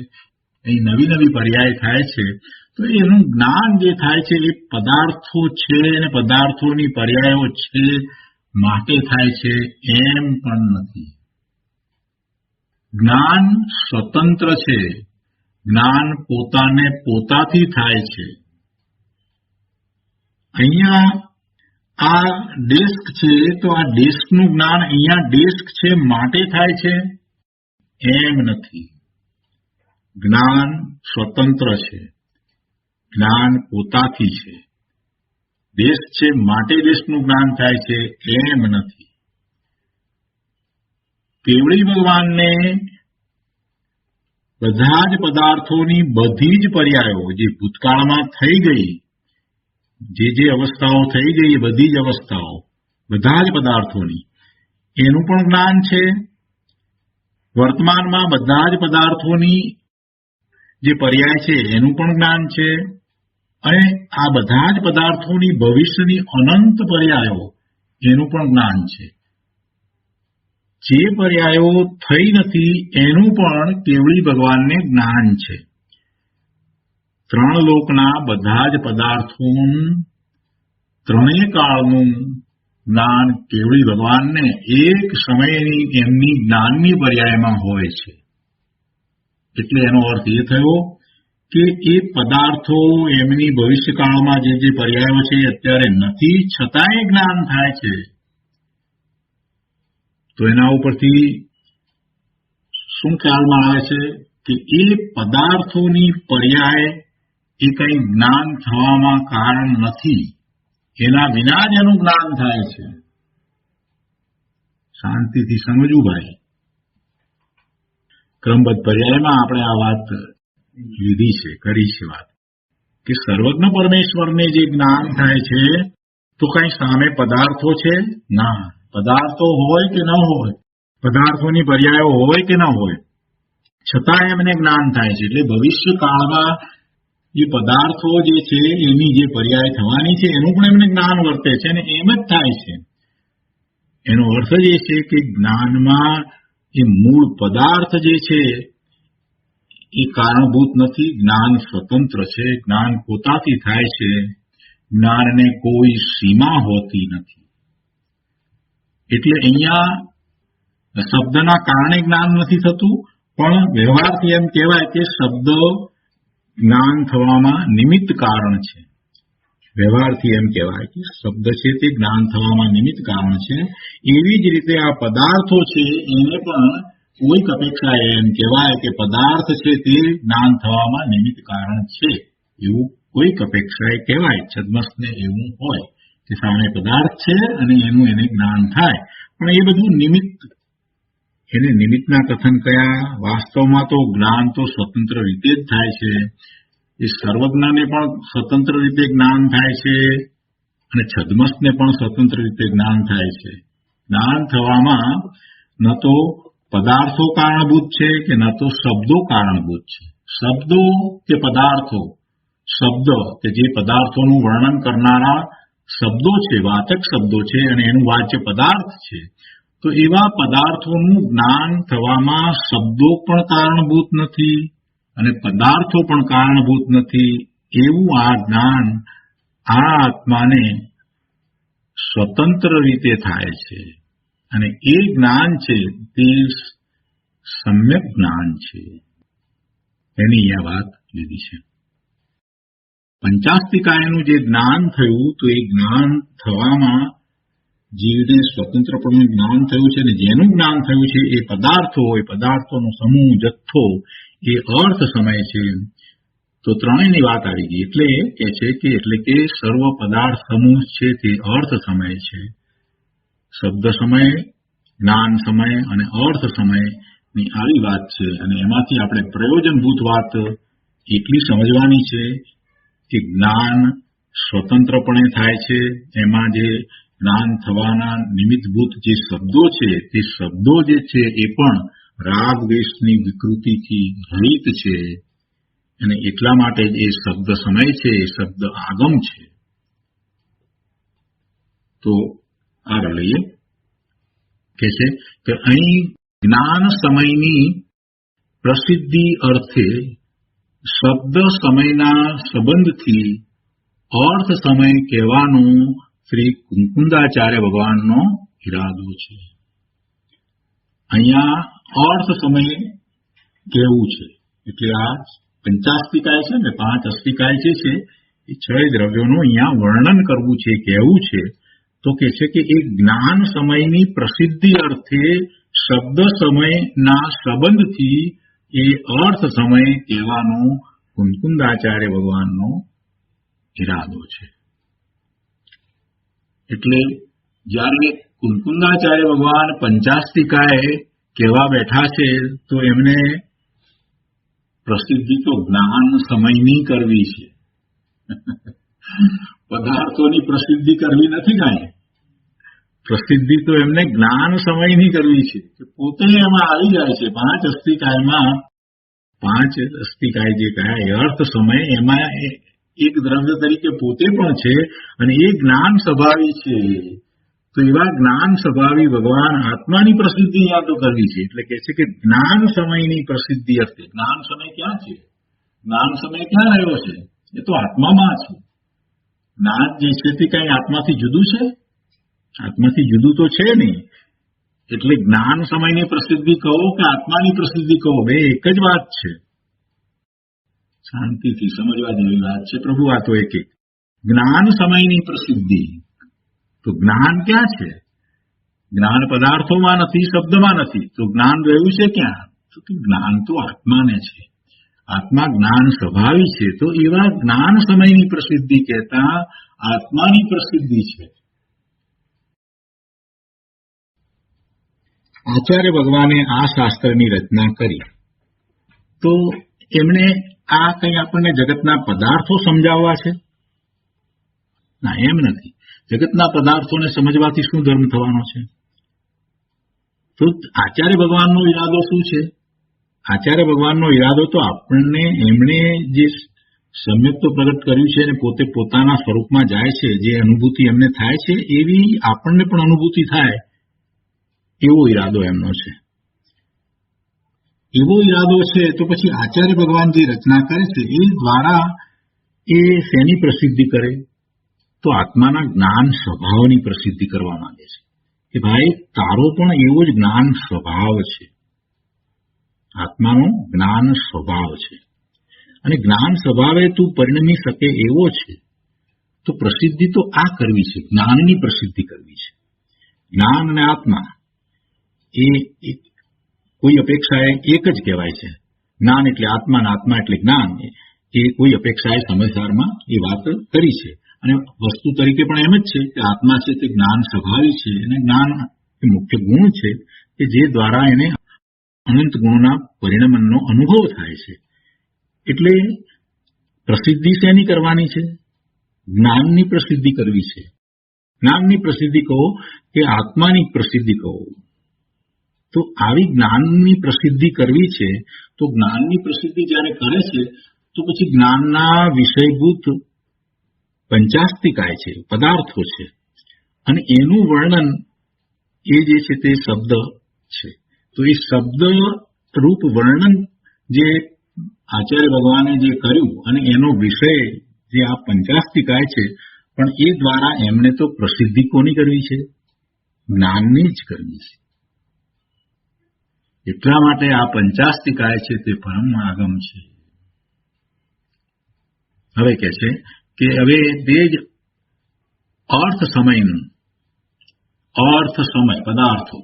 B: એની નવી નવી પર્યાય થાય છે. તો એનું જ્ઞાન જે થાય છે એ પદાર્થો છે અને પદાર્થોની પર્યાયો છે માટે થાય છે એમ પણ નથી. જ્ઞાન સ્વતંત્ર છે, જ્ઞાન પોતાને પોતાથી થાય છે. અહીંયા આ ડેસ્ક છે તો આ ડેસ્કનું જ્ઞાન અહીંયા ડેસ્ક છે માટે થાય છે એમ નથી. જ્ઞાન સ્વતંત્ર છે, જ્ઞાન પોતાથી છે. દેશ છે માટે દેશનું જ્ઞાન થાય છે એમ નથી. કેવળી ભગવાનને બધા જ પદાર્થોની બધી જ પર્યાયો જે ભૂતકાળમાં થઈ ગઈ, જે અવસ્થાઓ થઈ ગઈ એ બધી જ અવસ્થાઓ બધા જ પદાર્થોની એનું પણ જ્ઞાન છે. વર્તમાનમાં બધા જ પદાર્થોની જે પર્યાય છે એનું પણ જ્ઞાન છે અને આ બધા જ પદાર્થોની ભવિષ્યની અનંત પર્યાયો એનું પણ જ્ઞાન છે. જે પર્યાયો થઈ નથી એનું પણ કેવળી ભગવાનને જ્ઞાન છે. ત્રણ લોકના બધા જ પદાર્થોનું ત્રણેય કાળનું જ્ઞાન કેવળી ભગવાનને એક સમયની એમની જ્ઞાનની પર્યાયમાં હોય છે. એટલે એનો અર્થ એ થયો કે એ પદાર્થો એમની ભવિષ્યકાળમાં જે પર્યાયો છે અત્યારે નથી, છતાંય જ્ઞાન થાય છે. તો એના ઉપરથી શું ખ્યાલમાં આવે છે કે એ પદાર્થોની પર્યાય એ કંઈ જ્ઞાન થવામાં કારણ નથી, એના વિના જ એનું જ્ઞાન થાય છે. શાંતિથી સમજવું ભાઈ. ક્રમબદ્ધ પર્યાયમાં આપણે આ વાત લીધી છે, કરી છે વાત કે સર્વજ્ઞ પરમેશ્વરને જે જ્ઞાન થાય છે તો કઈ સામે પદાર્થો છે? ના. પદાર્થો હોય કે ન હોય, પદાર્થોની પર્યાયો હોય કે ન હોય, છતાં એમને જ્ઞાન થાય છે. એટલે ભવિષ્ય કાળમાં જે પદાર્થો જે છે એની જે પર્યાય થવાની છે એનું પણ એમને જ્ઞાન વર્તે છે અને એમ જ થાય છે. એનો અર્થ જ એ છે કે જ્ઞાનમાં એ મૂળ પદાર્થ જે છે એ કારણભૂત નથી. જ્ઞાન સ્વતંત્ર છે, જ્ઞાન પોતાથી થાય છે, જ્ઞાનને કોઈ સીમા હોતી નથી. એટલે અહીંયા શબ્દના કારણે જ્ઞાન નથી થતું, પણ વ્યવહારથી એમ કહેવાય કે શબ્દ જ્ઞાન થવામાં નિમિત્ત કારણ છે. વ્યવહારથી એમ કહેવાય કે શબ્દ છે તે જ્ઞાન થવામાં નિમિત્ત કારણ છે. એવી જ રીતે આ પદાર્થો છે એને પણ કોઈક અપેક્ષાએ એમ કહેવાય કે પદાર્થ છે તે જ્ઞાન થવામાં નિમિત્ત કારણ છે, એવું કોઈક અપેક્ષાએ કહેવાય. છદ્મસને એવું હોય કે સામે પદાર્થ છે અને એનું એને જ્ઞાન થાય, પણ એ બધું નિમિત્ત એને નિમિત્તના કથન કયા? વાસ્તવમાં તો જ્ઞાન તો સ્વતંત્ર રીતે જ થાય છે. એ સર્વજ્ઞને પણ સ્વતંત્ર રીતે જ્ઞાન થાય છે અને છદ્મસને પણ સ્વતંત્ર રીતે જ્ઞાન થાય છે. જ્ઞાન થવામાં ન તો પદાર્થો કારણભૂત છે કે ન તો શબ્દો કારણભૂત છે. શબ્દો કે પદાર્થો, શબ્દ કે જે પદાર્થોનું વર્ણન કરનારા શબ્દો છે, વાચક શબ્દો છે અને એનું વાચ્ય પદાર્થ છે, તો એવા પદાર્થોનું જ્ઞાન થવામાં શબ્દો પણ કારણભૂત નથી અને પદાર્થો પણ કારણભૂત નથી. એવું આ જ્ઞાન આ આત્માને સ્વતંત્ર રીતે થાય છે અને એ જ્ઞાન છે તે સમ્યક જ્ઞાન છે. એની આ વાત લીધી છે. પંચાસ્તિકાયનું જે જ્ઞાન થયું તો એ જ્ઞાન થવામાં જીવને સ્વતંત્રપણું જ્ઞાન થયું છે અને જેનું જ્ઞાન થયું છે એ પદાર્થોનો સમૂહ, જથ્થો, એ અર્થ સમય છે. તો ત્રણેયની વાત આવી ગઈ. એટલે કે સર્વ પદાર્થ સમૂહ છે તે અર્થ સમય છે. શબ્દ સમય, જ્ઞાન સમય અને અર્થ સમયની આવી વાત છે. અને એમાંથી આપણે પ્રયોજનભૂત વાત એટલી સમજવાની છે કે જ્ઞાન સ્વતંત્રપણે થાય છે. એમાં જે જ્ઞાન થવાના નિમિત્તભૂત જે શબ્દો છે તે શબ્દો જે છે એ પણ રાગ દ્વેષની વિકૃતિથી રહિત છે અને એટલા માટે જ એ શબ્દ સમય છે, એ શબ્દ આગમ છે. તો આગળ લઈએ કે છે કે અહીં જ્ઞાન સમયની પ્રસિદ્ધિ અર્થે શબ્દ સમયના સંબંધથી અર્થ સમય કહેવાનો શ્રી કુંકુંદાચાર્ય ભગવાનનો ઈરાદો છે. અહીંયા અર્થ સમય કેવું છે એટલે આ પંચાસ્તિકાય છે ને 5 અસ્તિકાય જે છે એ 6 દ્રવ્યોનું અહીંયા વર્ણન કરવું છે, કહેવું છે. તો કે છે કે એ જ્ઞાન સમયની પ્રસિદ્ધિ અર્થે શબ્દ સમયના સંબંધથી એ અર્થ સમય કહેવાનો કુંકુંદાચાર્ય ભગવાનનો ઈરાદો છે. એટલે જ્યારે કુંકુંદાચાર્ય ભગવાન પંચાસ્તિકાય કહેવા બેઠા છે તો એમને પ્રસિદ્ધિ તો જ્ઞાન સમયની કરવી છે. પદાર્થોની પ્રસિદ્ધિ કરવી નથી. કાંઈ પ્રસિદ્ધિ તો એમને જ્ઞાન સમયની કરવી છે કે પોતે એમાં આવી જાય છે. 5 અસ્તિકાયમાં 5 અસ્તિકાય જે કયા એ અર્થ સમય એમાં એક દ્રવ્ય તરીકે પોતે પણ છે અને એ જ્ઞાન સ્વભાવી છે. તો એવા જ્ઞાન સ્વભાવી ભગવાન આત્માની પ્રસિદ્ધિ અહીંયા તો કરવી છે. એટલે કે છે કે જ્ઞાન સમયની પ્રસિદ્ધિ અર્થે. જ્ઞાન સમય ક્યાં છે? જ્ઞાન સમય ક્યાં રહ્યો છે? એ તો આત્મામાં છે. જ્ઞાન જે છે તે કઈ આત્માથી જુદું છે? આત્માથી જુદું તો છે નહીં. એટલે જ્ઞાન સમયની પ્રસિદ્ધિ કહો કે આત્માની પ્રસિદ્ધિ કહો, બે એક જ વાત છે. શાંતિથી સમજવા જેવી વાત છે. પ્રભુ આ તો એક જ્ઞાન સમયની પ્રસિદ્ધિ. તો જ્ઞાન ક્યાં છે? જ્ઞાન પદાર્થોમાં નથી, શબ્દમાં નથી. તો જ્ઞાન રહ્યું છે ક્યાં? તો જ્ઞાન તો આત્માને છે. આત્મા જ્ઞાન સ્વભાવી છે. તો એવા જ્ઞાન સમયની પ્રસિદ્ધિ કહેતા આત્માની પ્રસિદ્ધિ છે. આચાર્ય ભગવાને આ શાસ્ત્રની રચના કરી તો એમણે આ કંઈ આપણને જગતના પદાર્થો સમજાવવા છે? ના, એમ નથી. જગતના પદાર્થોને સમજવાથી શું ધર્મ થવાનો છે? તો આચાર્ય ભગવાનનો ઈરાદો શું છે? આચાર્ય ભગવાનનો ઈરાદો તો આપણને એમણે જે સમ્યક તો પ્રગટ કર્યું છે અને પોતે પોતાના સ્વરૂપમાં જાય છે, જે અનુભૂતિ એમને થાય છે એવી આપણને પણ અનુભૂતિ થાય એવો ઈરાદો એમનો છે. એવો ઈરાદો છે તો પછી આચાર્ય ભગવાન જે રચના કરે છે એ દ્વારા એ શેની પ્રસિદ્ધિ કરે? તો આત્માના જ્ઞાન સ્વભાવની પ્રસિદ્ધિ કરવા માંગે છે કે ભાઈ તારો પણ એવો જ જ્ઞાન સ્વભાવ છે. આત્માનો જ્ઞાન સ્વભાવ છે અને જ્ઞાન સ્વભાવે તું પરિણમી શકે એવો છે. તો પ્રસિદ્ધિ તો આ કરવી છે, જ્ઞાનની પ્રસિદ્ધિ કરવી છે. જ્ઞાન અને આત્મા એ કોઈ અપેક્ષાએ એક જ કહેવાય છે. જ્ઞાન એટલે આત્મા અને આત્મા એટલે જ્ઞાન. એ કોઈ અપેક્ષાએ સમજદારમાં એ વાત કરી છે અને વસ્તુ તરીકે પણ એમ જ છે કે આત્મા છે તે જ્ઞાન સ્વભાવી છે અને જ્ઞાન એ મુખ્ય ગુણ છે કે જે દ્વારા એને અનંત ગુણોના પરિણમનનો અનુભવ થાય છે. એટલે પ્રસિદ્ધિ શેની કરવાની છે? જ્ઞાનની પ્રસિદ્ધિ કરવી છે. જ્ઞાનની પ્રસિદ્ધિ કહો કે આત્માની પ્રસિદ્ધિ કહો, તો આવી જ્ઞાનની પ્રસિદ્ધિ કરવી છે. તો જ્ઞાનની પ્રસિદ્ધિ જ્યારે કરે છે તો પછી જ્ઞાનના વિષયભૂત પંચાસ્તિકાય છે, પદાર્થો છે, અને એનું વર્ણન એ જે છે તે શબ્દ છે. તો એ શબ્દ રૂપ વર્ણન જે આચાર્ય ભગવાને જે કર્યું અને એનો વિષય જે આ પંચાસ્તિકાય છે, પણ એ દ્વારા એમને તો પ્રસિદ્ધિ કોની કરવી છે? જ્ઞાનની જ કરવી છે. એટલા માટે આ પંચાસ્તિકાય છે તે પરમ આગમ છે. હવે કે છે કે હવે તે જ અર્થ સમયનું, અર્થ સમય પદાર્થો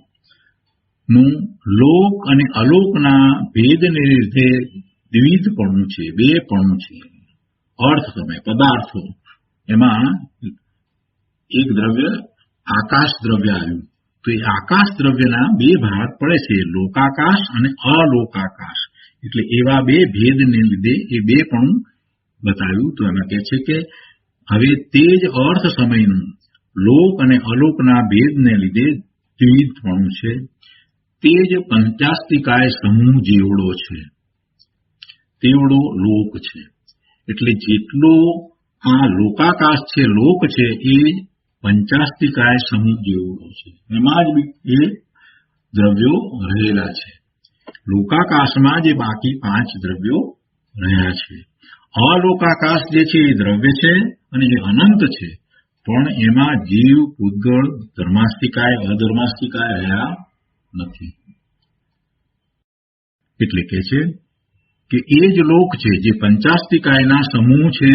B: નું લોક અને અલોકના ભેદને લીધે દ્વિવિધપણું છે, બેપણું છે. અર્થ સમય પદાર્થો, એમાં એક દ્રવ્ય આકાશ દ્રવ્ય આવ્યું, તો એ આકાશ દ્રવ્યના બે ભાગ પડે છે, લોકાકાશ અને અલોકાકાશ. એટલે એવા બે ભેદને લીધે એ બેપણું બતાવ્યું. તો એમાં કહે છે કે હવે તે જ અર્થ સમયનું લોક અને અલોકના ભેદને લીધે દ્વિવિધપણું છે. તે જ પંચાસ્તિકાય સમૂહ જેવડો છે, તેવડો લોક છે. એટલે જેટલો આ લોકાકાશ છે, લોક છે, એ પંચાસ્તિકાય સમૂહ જેવડો છે. એમાં જ એ દ્રવ્યો રહેલા છે. લોકાકાશમાં જે બાકી 5 દ્રવ્યો રહ્યા છે. અલોકાકાશ જે છે એ દ્રવ્ય છે અને જે અનંત છે, પણ એમાં જીવ, પૂતગળ, ધર્માસ્તિકાય, અધર્માસ્તિકાય રહ્યા નથી. એટલે કે છે કે એ જ લોક છે, જે પંચાસ્તિકાયના સમૂહ છે,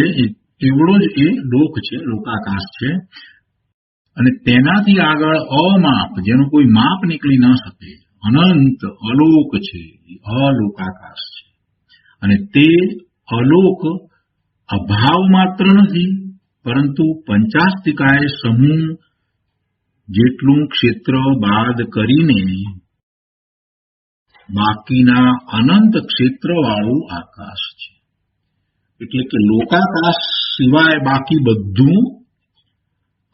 B: એવડો જ એ લોક છે, લોકાકાશ છે. અને તેનાથી આગળ અમાપ, જેનું કોઈ માપ નીકળી ન શકે, અનંત અલોક છે, અલોકાકાશ છે. અને તે અલોક અભાવ માત્ર નથી, પરંતુ પંચાસ્તિકાય સમૂહ જેટલું ક્ષેત્ર બાદ કરીને બાકીના અનંત ક્ષેત્રવાળું આકાશ છે. એટલે કે લોકાકાશ સિવાય બાકી બધું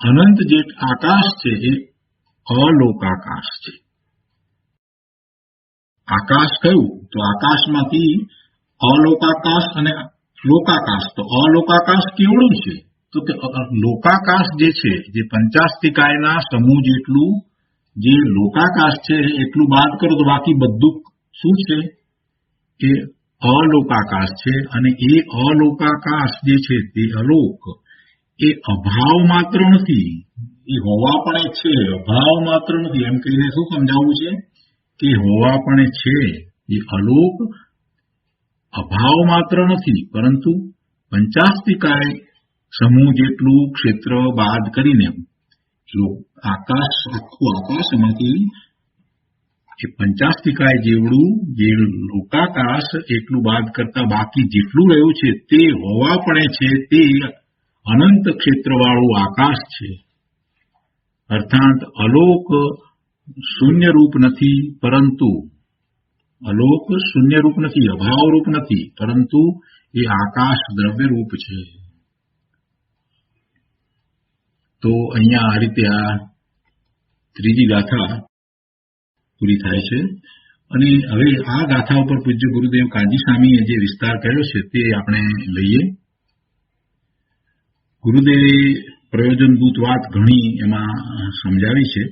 B: અનંત જે આકાશ છે એ અલોકાકાશ છે. આકાશ કયું? તો આકાશમાંથી અલોકાકાશ અને લોકાકાશ. તો અલોકાકાશ કેવડું છે? તો કે લોકાકાશ જે છે, જે પંચાસ્તિકાયના સમૂહ જેટલું જે લોકાકાશ છે એટલું બાદ કરો તો બાકી બધું શું છે? એ અલોકાકાશ છે. અને એ અલોકાકાશ જે છે તે અલોક એ અભાવ માત્ર નથી, એ હોવા પણ છે, અભાવ માત્ર નથી. એમ કહીને શું સમજાવવું છે? કે હોવા પણ છે. એ અલોક અભાવ માત્ર નથી, પરંતુ પંચાસ્તિકાય સમૂહ જેટલું ક્ષેત્ર બાદ કરીને આકાશ, આખું આકાશ, એમાંથી એ પંચાસ્તિકાય જેવડું જે લોકાકાશ એટલું બાદ કરતા બાકી જેટલું રહ્યું છે તે હોવા પણ છે, તે અનંત ક્ષેત્રવાળું આકાશ છે. અર્થાત અલોક શૂન્ય રૂપ નથી, પરંતુ અલોક શૂન્ય રૂપ નથી, અભાવ રૂપ નથી, પરંતુ એ આકાશ દ્રવ્ય રૂપ છે. તો અહીંયા આ રીતે આ ત્રીજી ગાથા પૂરી થાય છે. અને હવે આ ગાથા ઉપર પૂજ્ય ગુરુદેવ કાજી સ્વામીએ જે વિસ્તાર કર્યો છે તે આપણે લઈએ. ગુરુદેવે પ્રયોજનભૂત વાત ઘણી એમાં સમજાવી છે.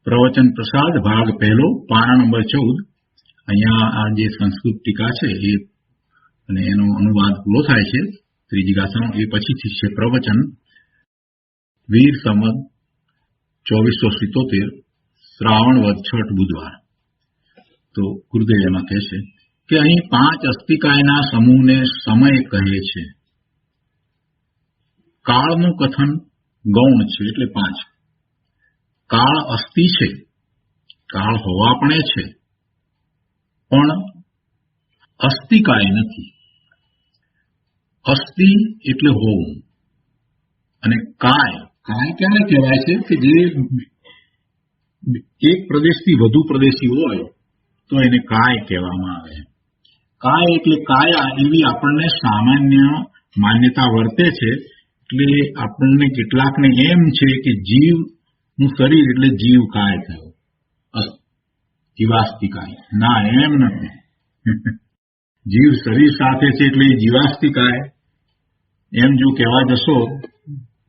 B: પ્રવચન પ્રસાદ ભાગ 1, પાના નંબર 14. અહીંયા આ જે સંસ્કૃત ટીકા છે એ અને એનો અનુવાદ પૂરો થાય છે ત્રીજી ગાથાનો. એ પછીથી છે પ્રવચન વીર સંવત 2477 શ્રાવણ વદ 6 બુધવાર. તો ગુરુદેવ એમાં કહે છે કે અહીં 5 અસ્તિકાયના સમૂહને સમય કહે છે. કાળનું કથન ગૌણ છે, એટલે 5. કાળ અસ્થિ છે, કાળ હોવા પણ છે, પણ અસ્તિકાય નથી. અસ્થિ એટલે હોવું, અને કાય, કાય ક્યારે કહેવાય છે? કે જે એક પ્રદેશથી વધુ પ્રદેશી હોય તો એને કાય કહેવામાં આવે. કાય એટલે કાયા એવી આપણને સામાન્ય માન્યતા વર્તે છે. એટલે આપણને કેટલાકને એમ છે કે જીવનું શરીર એટલે જીવ કાય થયો, જીવાસ્તિકાય. ના, એમ નથી. જીવ શરીર સાથે છે એટલે જીવાસ્તિકાય એમ જો કહેવા જશો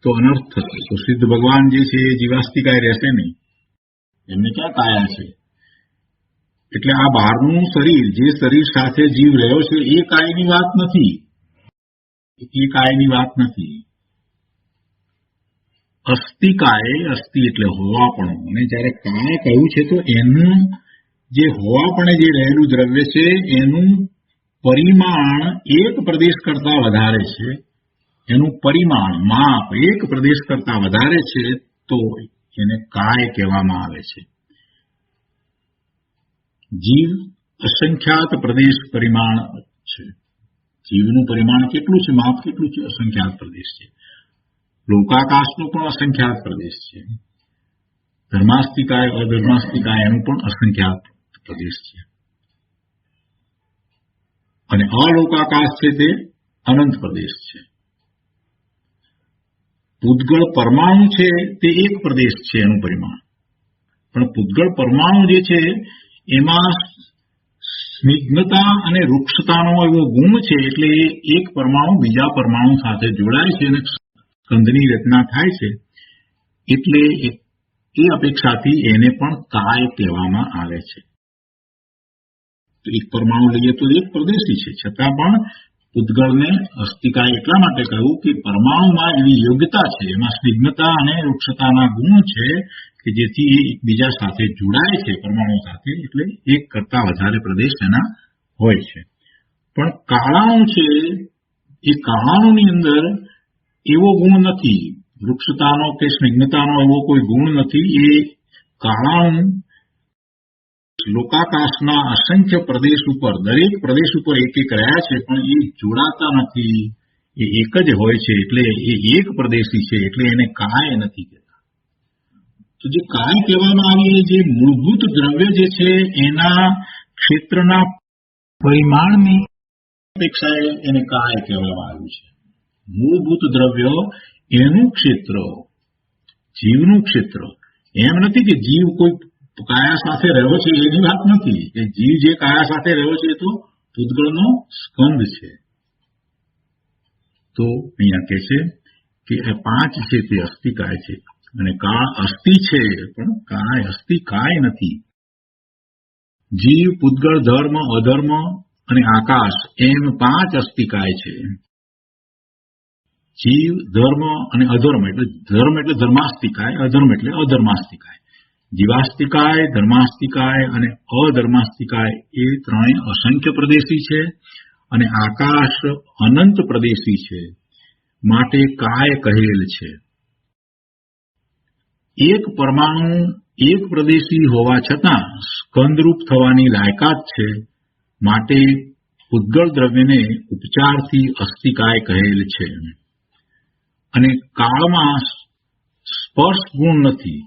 B: તો અનર્થ થશે. તો સિદ્ધ ભગવાન જે છે એ જીવાસ્તિકાય રહેશે નહીં, એમને ક્યાં કાયા છે. એટલે આ બહારનું શરીર, જે શરીર સાથે જીવ રહ્યો છે એ કાયની વાત નથી, એ કાયની વાત નથી. અસ્તિકાય, અસ્થિ એટલે હોવાપણું, અને જયારે કાય કહ્યું છે તો એનું જે હોવાપણે જે રહેલું દ્રવ્ય છે એનું પરિમાણ એક પ્રદેશ કરતા વધારે છે, એનું પરિમાણ માપ એક પ્રદેશ કરતા વધારે છે તો એને કાય કહેવામાં આવે છે. જીવ અસંખ્યાત પ્રદેશ પરિમાણ છે. જીવનું પરિમાણ કેટલું છે, માપ કેટલું છે? અસંખ્યાત પ્રદેશ છે. લોકાકાશનો પણ અસંખ્યાત પ્રદેશ છે. ધર્માસ્તિકાય, અધર્માસ્તિકાય એનું પણ અસંખ્યાત પ્રદેશ છે. અને અલોકાકાશ છે તે અનંત પ્રદેશ છે. પૂતગળ પરમાણુ છે તે એક પ્રદેશ છે એનું પરિમાણ, પણ પૂતગળ પરમાણુ જે છે એમાં સ્નિગ્ધતા અને વૃક્ષતાનો એવો ગુણ છે એટલે એક પરમાણુ બીજા પરમાણુ સાથે જોડાય છે અને સ્કંદની રચના થાય છે. એટલે એ અપેક્ષાથી એને પણ કાય કહેવામાં આવે છે. તો એક પરમાણુ લઈએ તો એક પ્રદેશી છે, છતાં પણ પૂતગળને અસ્તિકાય એટલા માટે કહ્યું કે પરમાણુમાં એવી યોગ્યતા છે, એમાં સ્નિગ્ધતા અને વૃક્ષતાના ગુણ છે કે જેથી એ એકબીજા સાથે જોડાય છે પરમાણુ સાથે, એટલે એક કરતા વધારે પ્રદેશ એના હોય છે. પણ કાળાણુ છે એ કાળાણુની અંદર એવો ગુણ નથી, વૃક્ષતાનો કે સ્નિગ્ધતાનો એવો કોઈ ગુણ નથી. એ કાળાણુ લોકાકાશના અસંખ્ય પ્રદેશ ઉપર, દરેક પ્રદેશ ઉપર એક એક રહ્યા છે, પણ એ જોડાતા નથી, એ એક જ હોય છે. એટલે એ એક પ્રદેશી છે, એટલે એને કાય નથી કહેતા. તો જે કાય કહેવામાં આવી એ જે મૂળભૂત દ્રવ્ય જે છે એના ક્ષેત્રના પરિમાણની અપેક્ષાએ એને કાય કહેવામાં આવ્યું છે. મૂળભૂત દ્રવ્ય એનું ક્ષેત્ર, જીવનું ક્ષેત્ર. એમ નથી કે જીવ કોઈ કાયા સાથે રહ્યો છે એની વાત નથી, કે જીવ જે કાયા સાથે રહ્યો છે એ તો પૂતગળનો સ્કંદ છે. તો અહીંયા કહે છે કે આ પાંચ છે તે અસ્થિકાય છે, અને અસ્થિ છે પણ કાય, અસ્થિકાય નથી. જીવ, પૂતગળ, ધર્મ, અધર્મ અને આકાશ એમ પાંચ અસ્થિકાય છે. જીવ, ધર્મ અને અધર્મ એટલે ધર્મ એટલે ધર્માસ્તિકાય, અધર્મ એટલે અધર્માસ્તિકાય. જીવાસ્તિકાય, ધર્માસ્તિકાય અને અધર્માસ્તિકાય એ ત્રણેય અસંખ્ય પ્રદેશી છે, અને આકાશ અનંત પ્રદેશી છે, માટે કાય કહેલ છે. એક પરમાણુ એક પ્રદેશી હોવા છતાં સ્કંદરૂપ થવાની લાયકાત છે, માટે પૂતગળ દ્રવ્યને ઉપચારથી અસ્થિકાય કહેલ છે. અને કાળમાં સ્પર્શ ગુણ નથી,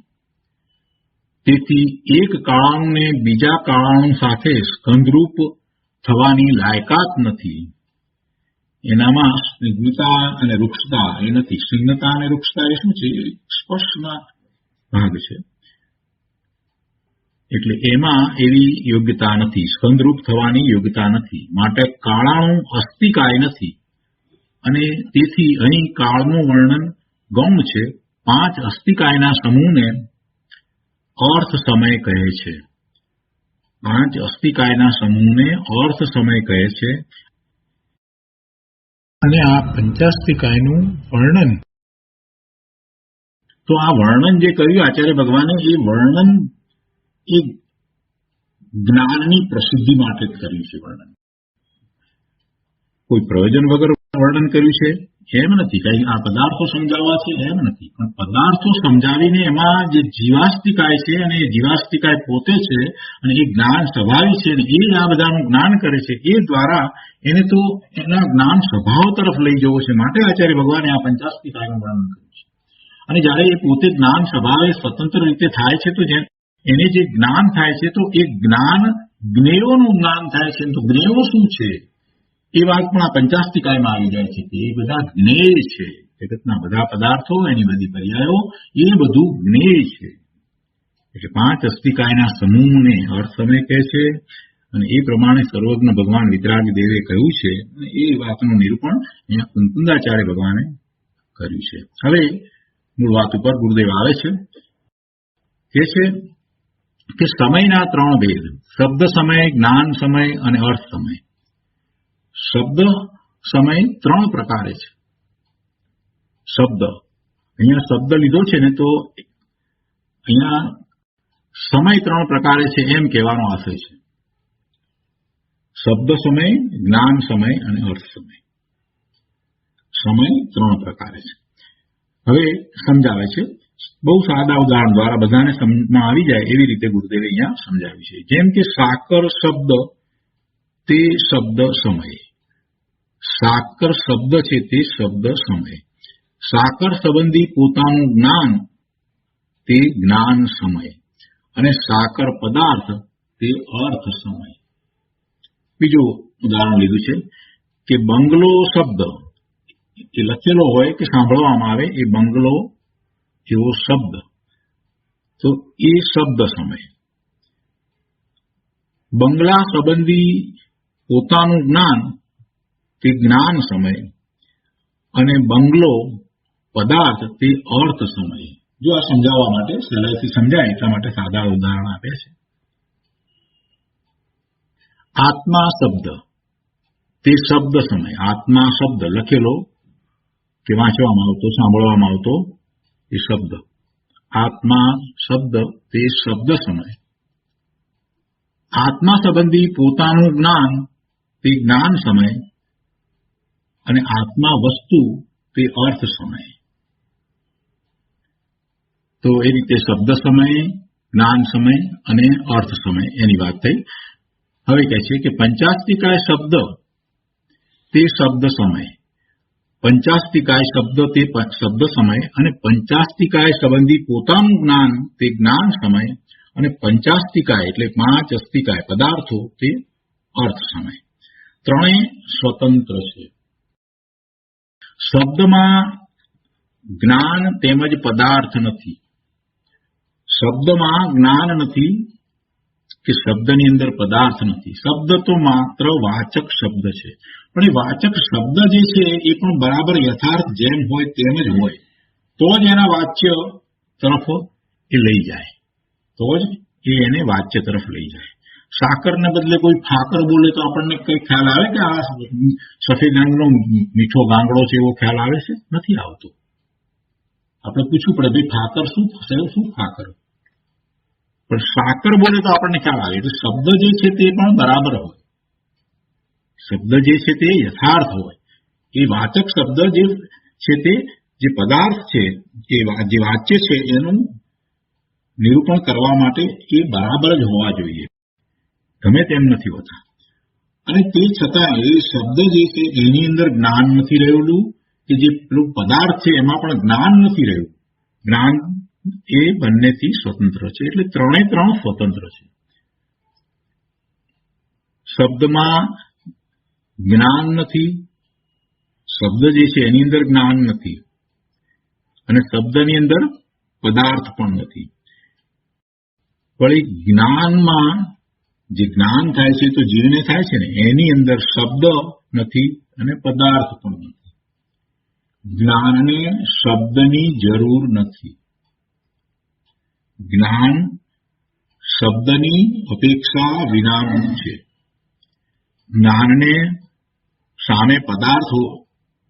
B: તેથી એક કાળાણુને બીજા કાળાણુ સાથે સ્કંદરૂપ થવાની લાયકાત નથી. એનામાં સ્નિગ્ધતા અને વૃક્ષતા એ નથી. સ્નિગ્ધતા અને વૃક્ષતા એ શું છે? સ્પર્શના ભાગ છે. એટલે એમાં એવી યોગ્યતા નથી, સ્કંદરૂપ થવાની યોગ્યતા નથી, માટે કાળાણુ અસ્થિકાય નથી. અને તેથી અહીં કાળનું વર્ણન ગૌણ છે. પાંચ અસ્થિકાયના સમૂહને અર્થ સમય કહે છે. પાંચ અસ્થિકાયના સમૂહને અર્થ સમય કહે છે. અને આ પંચાસ્થિકાયનું વર્ણન, તો આ વર્ણન જે કર્યું આચાર્ય ભગવાને, એ વર્ણન એ જ્ઞાનની પ્રસિદ્ધિ માટે કર્યું છે. વર્ણન કોઈ પ્રયોજન વગર વર્ણન કર્યું છે એમ નથી. કઈ આ પદાર્થો સમજાવવા છે એમ નથી, પણ પદાર્થો સમજાવીને એમાં જે જીવાસ્તિકાય છે અને એ જીવાસ્તિકાય પોતે છે અને એ જ્ઞાન સ્વભાવી છે અને એ જ આ બધાનું જ્ઞાન કરે છે, એ દ્વારા એને તો એના જ્ઞાન સ્વભાવ તરફ લઈ જવો છે. માટે આચાર્ય ભગવાને આ પંચાસ્તિકાયનું વર્ણન કર્યું છે. અને જયારે એ પોતે જ્ઞાન સ્વભાવે સ્વતંત્ર રીતે થાય છે તો એને જે જ્ઞાન થાય છે તો એ જ્ઞાન જ્ઞેયોનું જ્ઞાન થાય છે. તો જ્ઞેયો શું છે એ વાત પણ આ પંચાસ્તિકાયમાં આવી જાય છે કે એ બધા જ્ઞેય છે. જગતના બધા પદાર્થો, એની બધી પર્યાયો, એ બધું જ્ઞેય છે. એટલે 5 અસ્તિકાયના સમૂહને અર્થસમય કહે છે અને એ પ્રમાણે સર્વજ્ઞ ભગવાન વિતરાગ દેવે કહ્યું છે. એ વાતનું નિરૂપણ અહીંયા કુંકુંદાચાર્ય ભગવાને કર્યું છે. હવે મૂળ વાત ઉપર ગુરુદેવ આવે છે, કે છે કે સમયના 3 ભેદ: શબ્દ સમય, જ્ઞાન સમય અને અર્થ સમય. શબ્દ સમય 3 પ્રકારે છે. શબ્દ, અહીંયા શબ્દ લીધો છે ને, તો અહીંયા સમય 3 પ્રકારે છે એમ કહેવાનો આશય છે. શબ્દ સમય, જ્ઞાન સમય અને અર્થ સમય. સમય 3 પ્રકારે છે. હવે સમજાવે છે બહુ સાદા ઉદાહરણ દ્વારા, બધાને સમજમાં આવી જાય એવી રીતે ગુરુદેવે અહીંયા સમજાવ્યું છે. જેમ કે સાકર શબ્દ તે શબ્દ સમય. સાકર શબ્દ છે તે શબ્દ સમય. સાકર સંબંધી પોતાનું જ્ઞાન તે જ્ઞાન સમય. અને સાકર પદાર્થ તે અર્થ સમય. બીજું ઉદાહરણ લીધું છે કે બંગલો શબ્દ એ લખેલો હોય કે સાંભળવામાં આવે, એ બંગલો એવો શબ્દ, તો એ શબ્દ સમય. બંગલા સંબંધી પોતાનું જ્ઞાન તે જ્ઞાન સમય. અને બંગલો પદાર્થ તે અર્થ સમય. જો આ સમજાવવા માટે, સહેલાઈથી સમજાય એટલા માટે સાદા ઉદાહરણ આપે છે. આત્મા શબ્દ તે શબ્દ સમય. આત્મા શબ્દ લખેલો કે વાંચવામાં આવતો, સાંભળવામાં આવતો એ શબ્દ. આત્મા શબ્દ તે શબ્દ સમય. આત્મા સંબંધી પોતાનું જ્ઞાન તે જ્ઞાન સમય. અને આત્મા વસ્તુ તે અર્થ સમય. તો એ રીતે શબ્દ સમય, જ્ઞાન સમય અને અર્થ સમય એની વાત થઈ. હવે કહે છે કે પંચાસ્તિકાય શબ્દ તે શબ્દ સમય. પંચાસ્તિકાય શબ્દ તે શબ્દ સમય અને પંચાસ્તિકાય સંબંધી પોતાનું જ્ઞાન તે જ્ઞાન સમય. અને પંચાસ્તિકાય એટલે 5 અસ્તિકાય પદાર્થો તે અર્થ સમય. ત્રણેય સ્વતંત્ર છે. શબ્દમાં જ્ઞાન તેમજ પદાર્થ નથી. શબ્દમાં જ્ઞાન નથી કે શબ્દની અંદર પદાર્થ નથી. શબ્દ તો માત્ર વાચક શબ્દ છે, પણ એ વાચક શબ્દ જે છે એ પણ બરાબર યથાર્થ જેમ હોય તેમ જ હોય, તો જ એના વાચ્ય તરફ એ લઈ જાય, તો જ એ એને વાચ્ય તરફ લઈ જાય. સાકરને બદલે કોઈ ફાકર બોલે તો આપણને કઈ ખ્યાલ આવે કે આ સફેદ રંગનો મીઠો ગાંગડો છે એવો ખ્યાલ આવે છે? નથી આવતો. આપણે પૂછવું પડે, ભાઈ ફાકર શું થશે, શું ફાકર? પણ સાકર બોલે તો આપણને ખ્યાલ આવે. એટલે શબ્દ જે છે તે પણ બરાબર હોય, શબ્દ જે છે તે યથાર્થ હોય. એ વાચક શબ્દ જે છે તે જે પદાર્થ છે, જે વાચ્ય છે, એનું નિરૂપણ કરવા માટે એ બરાબર જ હોવા જોઈએ, ગમે તેમ નથી હોતા. અને તે છતાં એ શબ્દ જે છે એની અંદર જ્ઞાન નથી રહેલું, કે જે પેલું પદાર્થ છે એમાં પણ જ્ઞાન નથી રહ્યું. જ્ઞાન એ બંનેથી સ્વતંત્ર છે. એટલે 3 સ્વતંત્ર છે. શબ્દમાં જ્ઞાન નથી, શબ્દ જે છે એની અંદર જ્ઞાન નથી, અને શબ્દની અંદર પદાર્થ પણ નથી. વળી જ્ઞાનમાં જે જ્ઞાન થાય છે તો જીવને થાય છે ને, એની અંદર શબ્દ નથી અને પદાર્થ પણ નથી. જ્ઞાનને શબ્દની જરૂર નથી. જ્ઞાન શબ્દની અપેક્ષા વિનાનું છે. જ્ઞાનને સામે પદાર્થ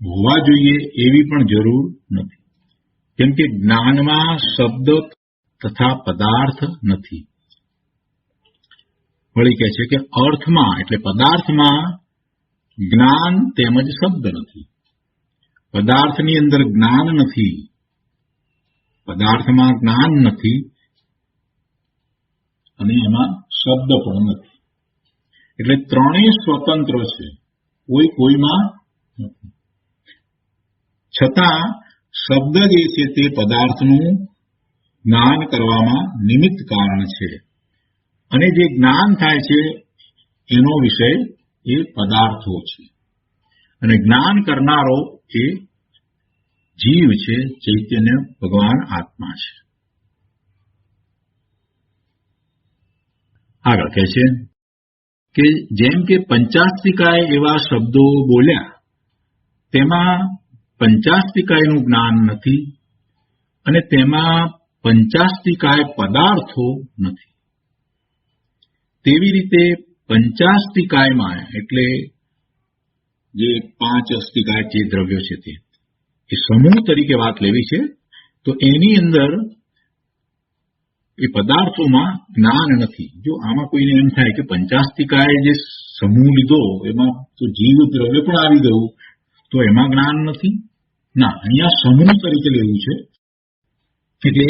B: હોવા જોઈએ એવી પણ જરૂર નથી, કેમ કે જ્ઞાનમાં શબ્દ તથા પદાર્થ નથી. વળી કહે છે કે અર્થમાં એટલે પદાર્થમાં જ્ઞાન તેમજ શબ્દ નથી. પદાર્થની અંદર જ્ઞાન નથી, પદાર્થમાં જ્ઞાન નથી અને એમાં શબ્દ પણ નથી. એટલે 3 સ્વતંત્ર છે, કોઈ કોઈમાં નથી. છતાં શબ્દ જે છે તે પદાર્થનું જ્ઞાન કરવામાં નિમિત્ત કારણ છે, અને જે જ્ઞાન થાય છે એનો વિષય એ પદાર્થો છે, અને જ્ઞાન કરનારો એ જીવ છે, ચૈતન્ય ભગવાન આત્મા છે. આગળ કહે છે કે જેમ કે પંચાસ્તિકાએ એવા શબ્દો બોલ્યા તેમાં પંચાસ્તિકાયનું જ્ઞાન નથી, અને તેમાં પંચાસ્તિકાય પદાર્થો નથી. તેવી રીતે પંચાસ્તિકાયમાં એટલે જે પાંચ અસ્તિકાય જે દ્રવ્યો છે તે એ સમૂહ તરીકે વાત લેવી છે, તો એની અંદર એ પદાર્થોમાં જ્ઞાન નથી. જો આમાં કોઈને એમ થાય કે પંચાસ્તિકાએ જે સમૂહ લીધો એમાં તો જીવ દ્રવ્ય પણ આવી ગયું, તો એમાં જ્ઞાન નથી. ના, અહીંયા સમૂહ તરીકે લેવું છે, એટલે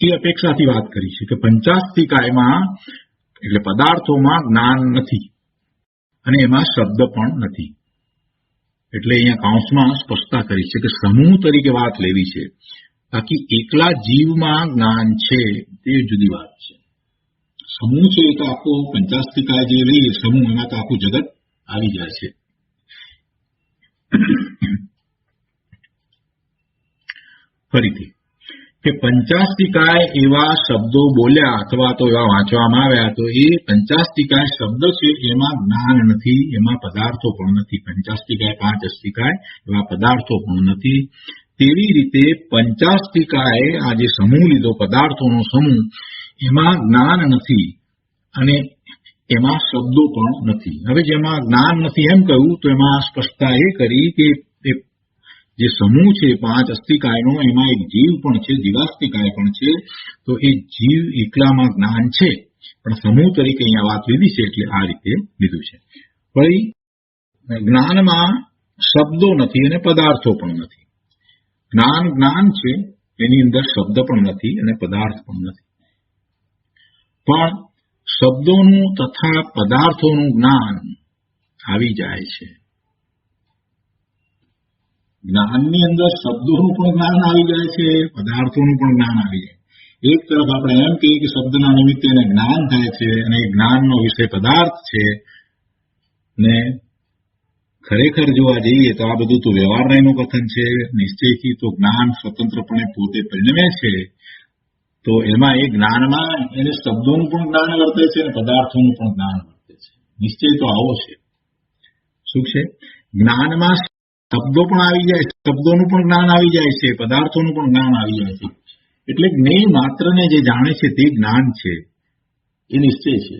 B: એ અપેક્ષાથી વાત કરી છે કે પંચાસ્તિકાયમાં એટલે પદાર્થોમાં જ્ઞાન નથી, અને એમાં શબ્દ પણ નથી. એટલે અહીંયા કૌંસમાં સ્પષ્ટતા કરી છે કે સમૂહ તરીકે વાત લેવી છે, બાકી એકલા જીવમાં જ્ઞાન છે તે જુદી વાત છે. સમૂહ છે એ તો આખો પંચાસ્તિકાય જે લઈએ સમૂહ, એમાં તો આખું જગત આવી જાય છે. ફરીથી કે પંચાસ્તિકાય એવા શબ્દો બોલ્યા અથવા તો એવા વાંચવામાં આવ્યા, તો એ પંચાસ્તિકાય શબ્દ છે એમાં જ્ઞાન નથી, એમાં પદાર્થો પણ નથી. પંચાસ્તિકાય પાંચ અસ્તિકાય એવા પદાર્થો પણ નથી. તેવી રીતે પંચાસ્તિકાએ આ જે સમૂહ લીધો પદાર્થોનો સમૂહ, એમાં જ્ઞાન નથી અને એમાં શબ્દો પણ નથી. હવે જેમાં જ્ઞાન નથી એમ કહ્યું તો એમાં સ્પષ્ટતા એ કરી કે જે સમૂહ છે પાંચ અસ્તિકાયનો, એમાં એક જીવ પણ છે, જીવાસ્તિકાય પણ છે. તો એ જીવ એકલામાં જ્ઞાન છે, પણ સમૂહ તરીકે અહીંયા વાત લીધી છે, એટલે આ રીતે લીધું છે. વળી જ્ઞાનમાં શબ્દો નથી અને પદાર્થો પણ નથી. જ્ઞાન છે, એની અંદર શબ્દ પણ નથી અને પદાર્થ પણ નથી. પણ શબ્દોનું તથા પદાર્થોનું જ્ઞાન આવી જાય છે. જ્ઞાનની અંદર શબ્દોનું પણ જ્ઞાન આવી જાય છે, પદાર્થોનું પણ જ્ઞાન આવી જાય. એક તરફ આપણે એમ કહીએ કે શબ્દના નિમિત્તે એને જ્ઞાન થાય છે અને એ જ્ઞાનનો વિષય પદાર્થ છે, ને ખરેખર જોવા જઈએ તો આ બધું તો વ્યવહારનું કથન છે. નિશ્ચયથી તો જ્ઞાન સ્વતંત્રપણે પોતે પરિણમે છે, તો એમાં એ જ્ઞાનમાં એને શબ્દોનું પણ જ્ઞાન વર્તે છે અને પદાર્થોનું પણ જ્ઞાન વર્તે છે. નિશ્ચય તો આવો છે. શું છે? જ્ઞાનમાં શબ્દો પણ આવી જાય, શબ્દોનું પણ જ્ઞાન આવી જાય છે, પદાર્થોનું પણ જ્ઞાન આવી જાય છે. એટલે જ્ઞેય માત્રને જે જાણે છે તે જ્ઞાન છે, એ નિશ્ચય છે.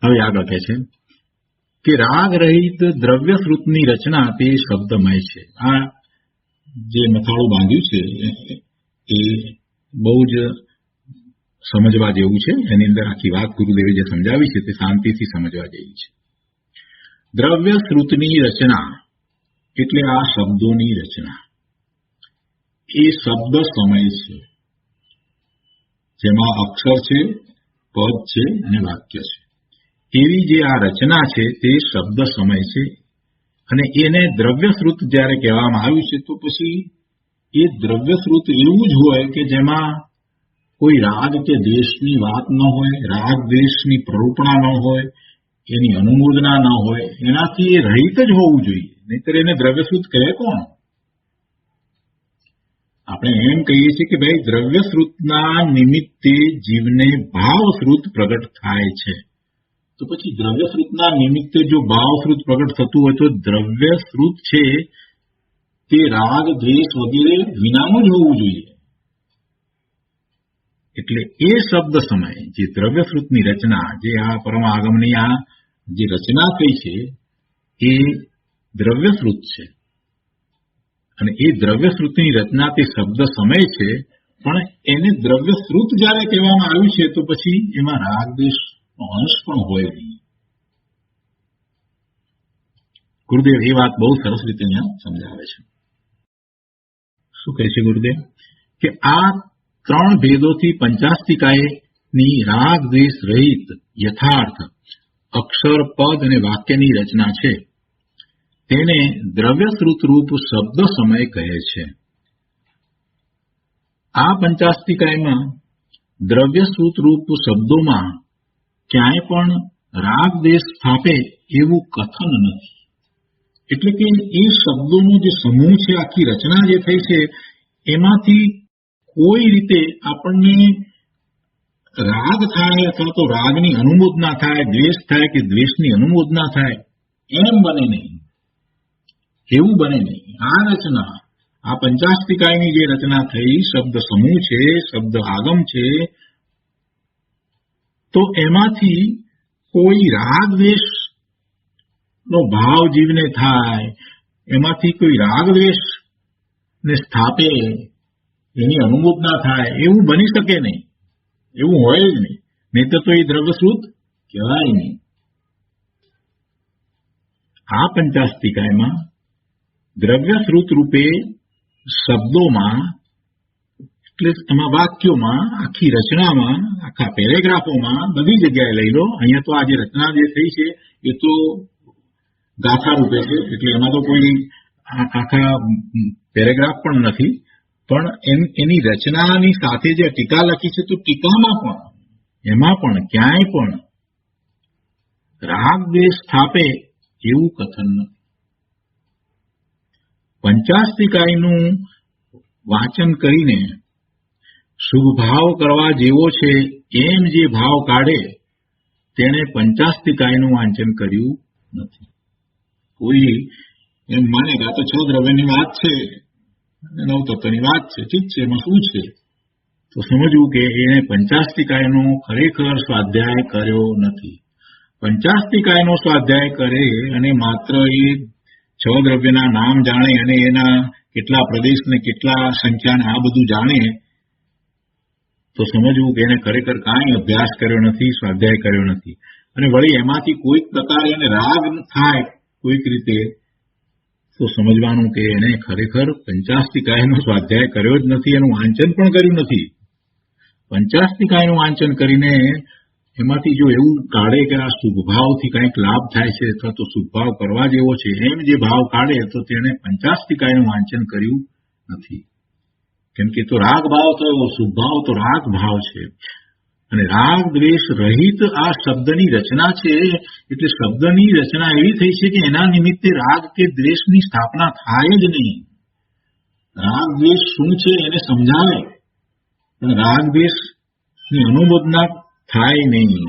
B: હવે આગળ કહે છે કે રાગ રહિત દ્રવ્ય શ્રુતની રચના તે શબ્દમય છે. આ જે મથાળું બાંધ્યું છે એ બહુ જ સમજવા જેવું છે. એની અંદર આખી વાત ગુરુદેવે જે સમજાવી છે તે શાંતિથી સમજવા જેવી છે. દ્રવ્ય શ્રુતની રચના એટલે આ શબ્દોની રચના. એ શબ્દ સમય છે, જેમાં અક્ષર છે, પદ છે અને વાક્ય છે. એવી જે આ રચના છે તે શબ્દ સમય છે, અને એને દ્રવ્યશ્રુત જ્યારે કહેવામાં આવ્યું છે તો પછી એ દ્રવ્યશ્રુત એવું જ હોય કે જેમાં કોઈ રાગ કે દ્વેષની વાત ન હોય, રાગ દ્વેષની પ્રરૂપણા ન હોય, એની અનુમોદના ન હોય, એનાથી એ રહિત જ હોવું જોઈએ. નહીતર એને દ્રવ્યશ્રુત કહે કોણ? આપણે એમ કહીએ છીએ કે ભાઈ દ્રવ્યશ્રુતના નિમિત્તે જીવને ભાવશ્રુત પ્રગટ થાય છે. તો પછી દ્રવ્યશ્રુતના નિમિત્તે જો ભાવશ્રુત પ્રગટ થતું હોય તો દ્રવ્યશ્રુત છે તે રાગ દ્વેષ વગેરે વિનાનું જ હોવું જોઈએ. એટલે એ શબ્દ સમય જે દ્રવ્યશ્રુતની રચના, જે આ પરમ આગમની આ જે રચના થઈ છે એ દ્રવ્યશ્રુત છે, અને એ દ્રવ્યશ્રુતની રચના તે શબ્દ સમય છે. પણ એને દ્રવ્યશ્રુત જયારે કહેવામાં આવ્યું છે તો પછી એમાં રાગ દ્વેષ અંશ પણ હોય નહીં. ગુરુદેવ એ વાત બહુ સરસ રીતે અહીંયા સમજાવે છે. શું કહે છે ગુરુદેવ? કે આ ત્રણ ભેદોથી પંચાસ્તિકાયની રાગ દ્વેષ રહિત યથાર્થ અક્ષર, પદ અને વાક્યની રચના છે, તેને દ્રવ્યશ્રુત રૂપ શબ્દ સમય કહે છે. આ પંચાસ્તિકાયમાં દ્રવ્ય સૂત્રરૂપ શબ્દોમાં ક્યાંય પણ રાગ દેશ સ્થાપે એવું કથન નથી. એટલે કે એ શબ્દોનો જે સમૂહ છે, આખી રચના જે થઈ છે, એમાંથી કોઈ રીતે આપણને રાગ થાય અથવા તો રાગની અનુમોદના થાય, દ્વેષ થાય કે દ્વેષની અનુમોદના થાય, એમ બને નહીં, એવું બને નહીં. આ રચના, આ પંચાસ્તિકાયની જે રચના થઈ, શબ્દ સમૂહ છે, શબ્દ આગમ છે, તો એમાંથી કોઈ રાગ દ્વેષ નો ભાવ જીવને થાય, એમાંથી કોઈ રાગ દ્વેષ ને સ્થાપે, એની અનુમોદના થાય, એવું બની શકે નહીં, એવું હોય જ નહીં. નહીં તો એ દ્રવ્યશ્રુત કહેવાય નહીં. આ પંચાસ્તિકાયમાં દ્રવ્યશ્રુત રૂપે શબ્દોમાં, એટલે એમાં વાક્યોમાં, આખી રચનામાં, આખા પેરેગ્રાફોમાં, બધી જગ્યાએ લઈ લો. અહીંયા તો આ જે રચના જે થઈ છે એ તો ગાથા રૂપે છે, એટલે એમાં તો કોઈ આખા પેરેગ્રાફ પણ નથી. પણ એની રચનાની સાથે જે ટીકા લખી છે, તો ટીકામાં પણ, એમાં પણ ક્યાંય પણ રાગ દ્વેષ સ્થાપે એવું કથન નથી. પંચાસ્તિકાયનું વાંચન કરીને શુભ ભાવ કરવા જેવો છે એમ જે ભાવ કાઢે તેણે પંચાસ્તિકાયનું વાંચન કર્યું નથી. કોઈ એમ માને કે આ તો 6 દ્રવ્યની વાત છે, 9 તત્વની વાત છે, ઠીક છે, એમાં શું છે, તો સમજવું કે એને પંચાસ્તિકાયનો ખરેખર સ્વાધ્યાય કર્યો નથી. પંચાસ્તિકાયનો સ્વાધ્યાય કરે અને માત્ર એ 6 દ્રવ્યના નામ જાણે અને એના કેટલા પ્રદેશ ને કેટલા સંખ્યાને આ બધું જાણે, તો સમજવું કે એને ખરેખર કાંઈ અભ્યાસ કર્યો નથી, સ્વાધ્યાય કર્યો નથી. અને વળી એમાંથી કોઈક પ્રકારે એને રાગ થાય કોઈક રીતે, તો સમજવાનું કે એને ખરેખર પંચાસ્તિકાયનો સ્વાધ્યાય કર્યો જ નથી, એનું વાંચન પણ કર્યું નથી. પંચાસ્તિકાયનું વાંચન કરીને એમાંથી જો એવું કાઢે કે આ શુભભાવથી કંઈક લાભ થાય છે અથવા તો શુભભાવ કરવા જેવો છે, એમ જે ભાવ કાઢે, તો તેણે પંચાસ્તિકાયનું વાંચન કર્યું નથી. કેમ કે તો રાગ ભાવ થયો, શુભભાવ તો રાગ ભાવ છે. અને રાગ દ્વેષ રહિત આ શબ્દની રચના છે, એટલે શબ્દની રચના એવી થઈ છે કે એના નિમિત્તે રાગ કે દ્વેષની સ્થાપના થાય જ નહીં. રાગ દ્વેષ શું છે એને સમજાવે, પણ રાગ દ્વેષની અનુમોદના થાય નહીં.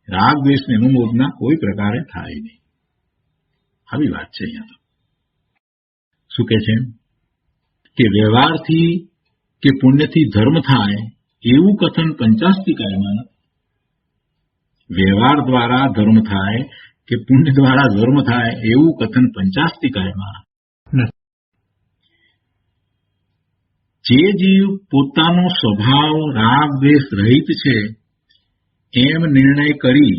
B: રાગ દ્વેષની અનુમોદના કોઈ પ્રકારે થાય નહીં. આવી વાત છે. અહીંયા તો શું કે છે કે વ્યવહારથી કે પુણ્યથી ધર્મ થાય એવું કથન પંચાસ્તિકાયમાં નથી. વ્યવહાર દ્વારા ધર્મ થાય કે પુણ્ય દ્વારા ધર્મ થાય એવું કથન પંચાસ્તિકાયમાં નથી. જે જીવ પોતાનો સ્વભાવ રાગ દ્વેષ રહિત છે એમ નિર્ણય કરી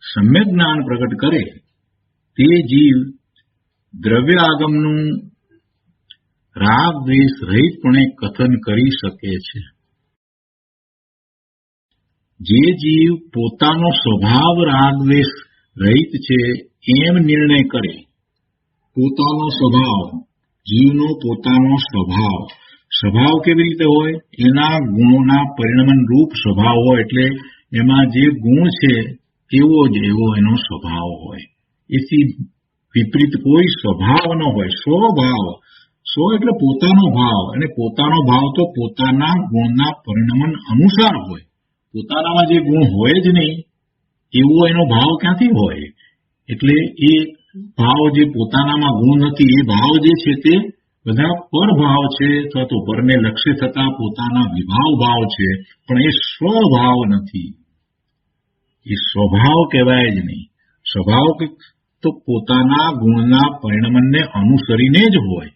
B: સમ્યક જ્ઞાન પ્રગટ કરે, તે જીવ દ્રવ્ય આગમનું રાગ દ્વેષ રહિતપણે કથન કરી શકે છે. જે જીવ પોતાનો સ્વભાવ રાગ દ્વેષ રહિત છે એમ નિર્ણય કરે, પોતાનો સ્વભાવ, જીવનો પોતાનો સ્વભાવ, સ્વભાવ કેવી રીતે હોય, એના ગુણોના પરિણમન રૂપ સ્વભાવ હોય, એટલે એમાં જે ગુણ છે એવો જ એવો એનો સ્વભાવ હોય. એથી વિપરીત કોઈ સ્વભાવ ન હોય. સ્વભાવ, સ્વ એટલે પોતાનો ભાવ, અને પોતાનો ભાવ તો પોતાના ગુણના પરિણમન અનુસાર હોય. પોતાનામાં જે ગુણ હોય જ નહીં એવો એનો ભાવ ક્યાંથી હોય? એટલે એ ભાવ જે પોતાનામાં ગુણ નથી, એ ભાવ જે છે તે બધા પરભાવ છે, અથવા તો પરને લક્ષ્ય થતા પોતાના વિભાવ ભાવ છે, પણ એ સ્વભાવ નથી. એ સ્વભાવ કહેવાય જ નહીં. સ્વભાવ તો પોતાના ગુણના પરિણમનને અનુસરીને જ હોય.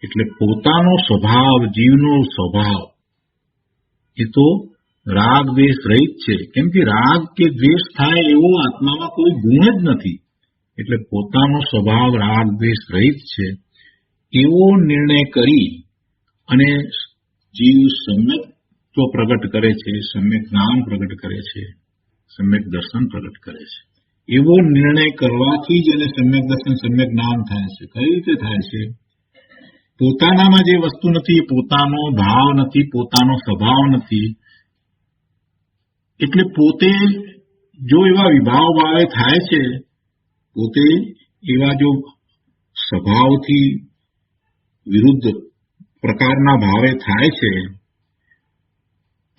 B: એટલે પોતાનો સ્વભાવ, જીવનો સ્વભાવ એ તો રાગ દ્વેષ રહિત છે. કેમ કે રાગ કે દ્વેષ થાય એવો આત્મામાં કોઈ ગુણ જ નથી. એટલે પોતાનો સ્વભાવ રાગ દ્વેષ રહિત છે એવો નિર્ણય કરી અને જીવ સમ્યક તો પ્રગટ કરે છે, સમ્યક જ્ઞાન પ્રગટ કરે છે, સમ્યક દર્શન પ્રગટ કરે છે. એવો નિર્ણય કરવાથી જ એને સમ્યક દર્શન, સમ્યક જ્ઞાન થાય છે. કઈ રીતે થાય છે? પોતાનામાં જે વસ્તુ નથી, પોતાનો ભાવ નથી, પોતાનો સ્વભાવ નથી, એટલે પોતે જો એવા વિભાવ ભાવે થાય છે, પોતે એવા જો સ્વભાવથી વિરુદ્ધ પ્રકારના ભાવે થાય છે,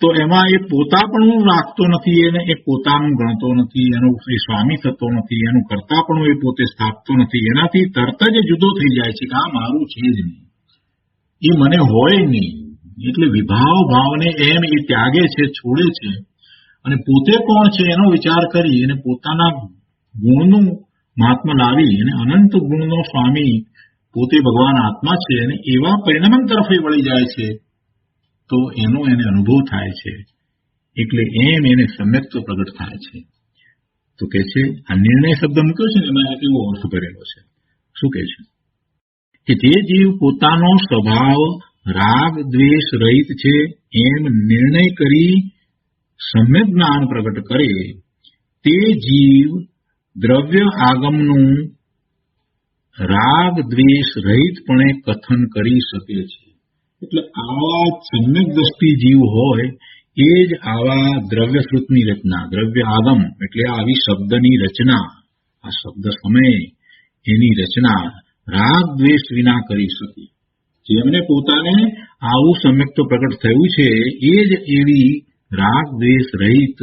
B: તો એમાં એ પોતાપણું રાખતો નથી, એને એ પોતાનું ગણતો નથી, એનો એ સ્વામી થતો નથી, એનું કર્તાપણું એ પોતે સ્થાપતો નથી. એનાથી તરત જ જુદો થઈ જાય છે કે આ મારું છે જ નહીં, એ મને હોય નહીં. એટલે વિભાવ ભાવને એમ એ ત્યાગે છે, છોડે છે, અને પોતે કોણ છે એનો વિચાર કરી અને પોતાના ગુણનું મહાત્મા લાવી અને અનંત ગુણનો સ્વામી પોતે ભગવાન આત્મા છે અને એવા પરિણામ તરફ વળી જાય છે, તો એનો એને અનુભવ થાય છે. એટલે એમ એને સમ્યક્ત્વ પ્રગટ થાય છે. તો કે છે આ નિર્ણય શબ્દ મૂક્યો છે ને એમાં એવો અર્થ કરેલો છે. શું કે છે કે જે જીવ પોતાનો સ્વભાવ રાગ દ્વેષ રહિત છે એમ નિર્ણય કરી સમ્યક જ્ઞાન પ્રગટ કરે, તે જીવ દ્રવ્ય આગમનું રાગ દ્વેષ રહિતપણે કથન કરી શકે છે. એટલે આવા સમ્યક દ્રષ્ટિ જીવ હોય એ જ આવા દ્રવ્ય શ્રુતની રચના, દ્રવ્ય આગમ એટલે આવી શબ્દની રચના, આ શબ્દ સમય એની રચના રાગ દ્વેષ વિના કરી શકે. જેમને પોતાને આવું સમ્યક્ત્વ પ્રગટ થયું છે એ જ એવી રાગ દ્વેષ રહિત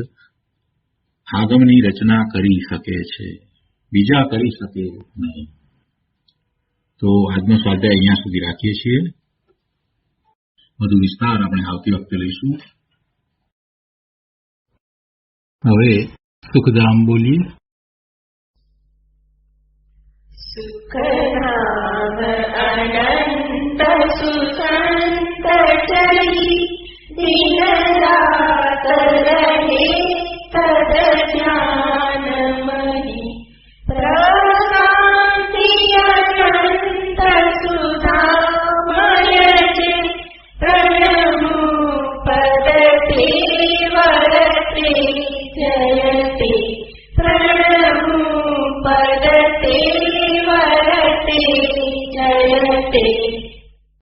B: આગમની રચના કરી શકે છે, બીજા કરી શકે નહીં. તો આજનો સ્વાધ્યાય અહીંયા સુધી રાખીએ છીએ. વધુ વિસ્તાર આપણે આવતી વખતે લઈશું. હવે સુખધામ બોલીએ.
C: સુખધામ અનંત સુસંત ચરી દિન રાત રહે તદ જ્ઞાન મહી પ્રશાંતિ અનંત સુધામય જે પ્रणमु पदते वरते जयते प्रणमु पदते वरते जयते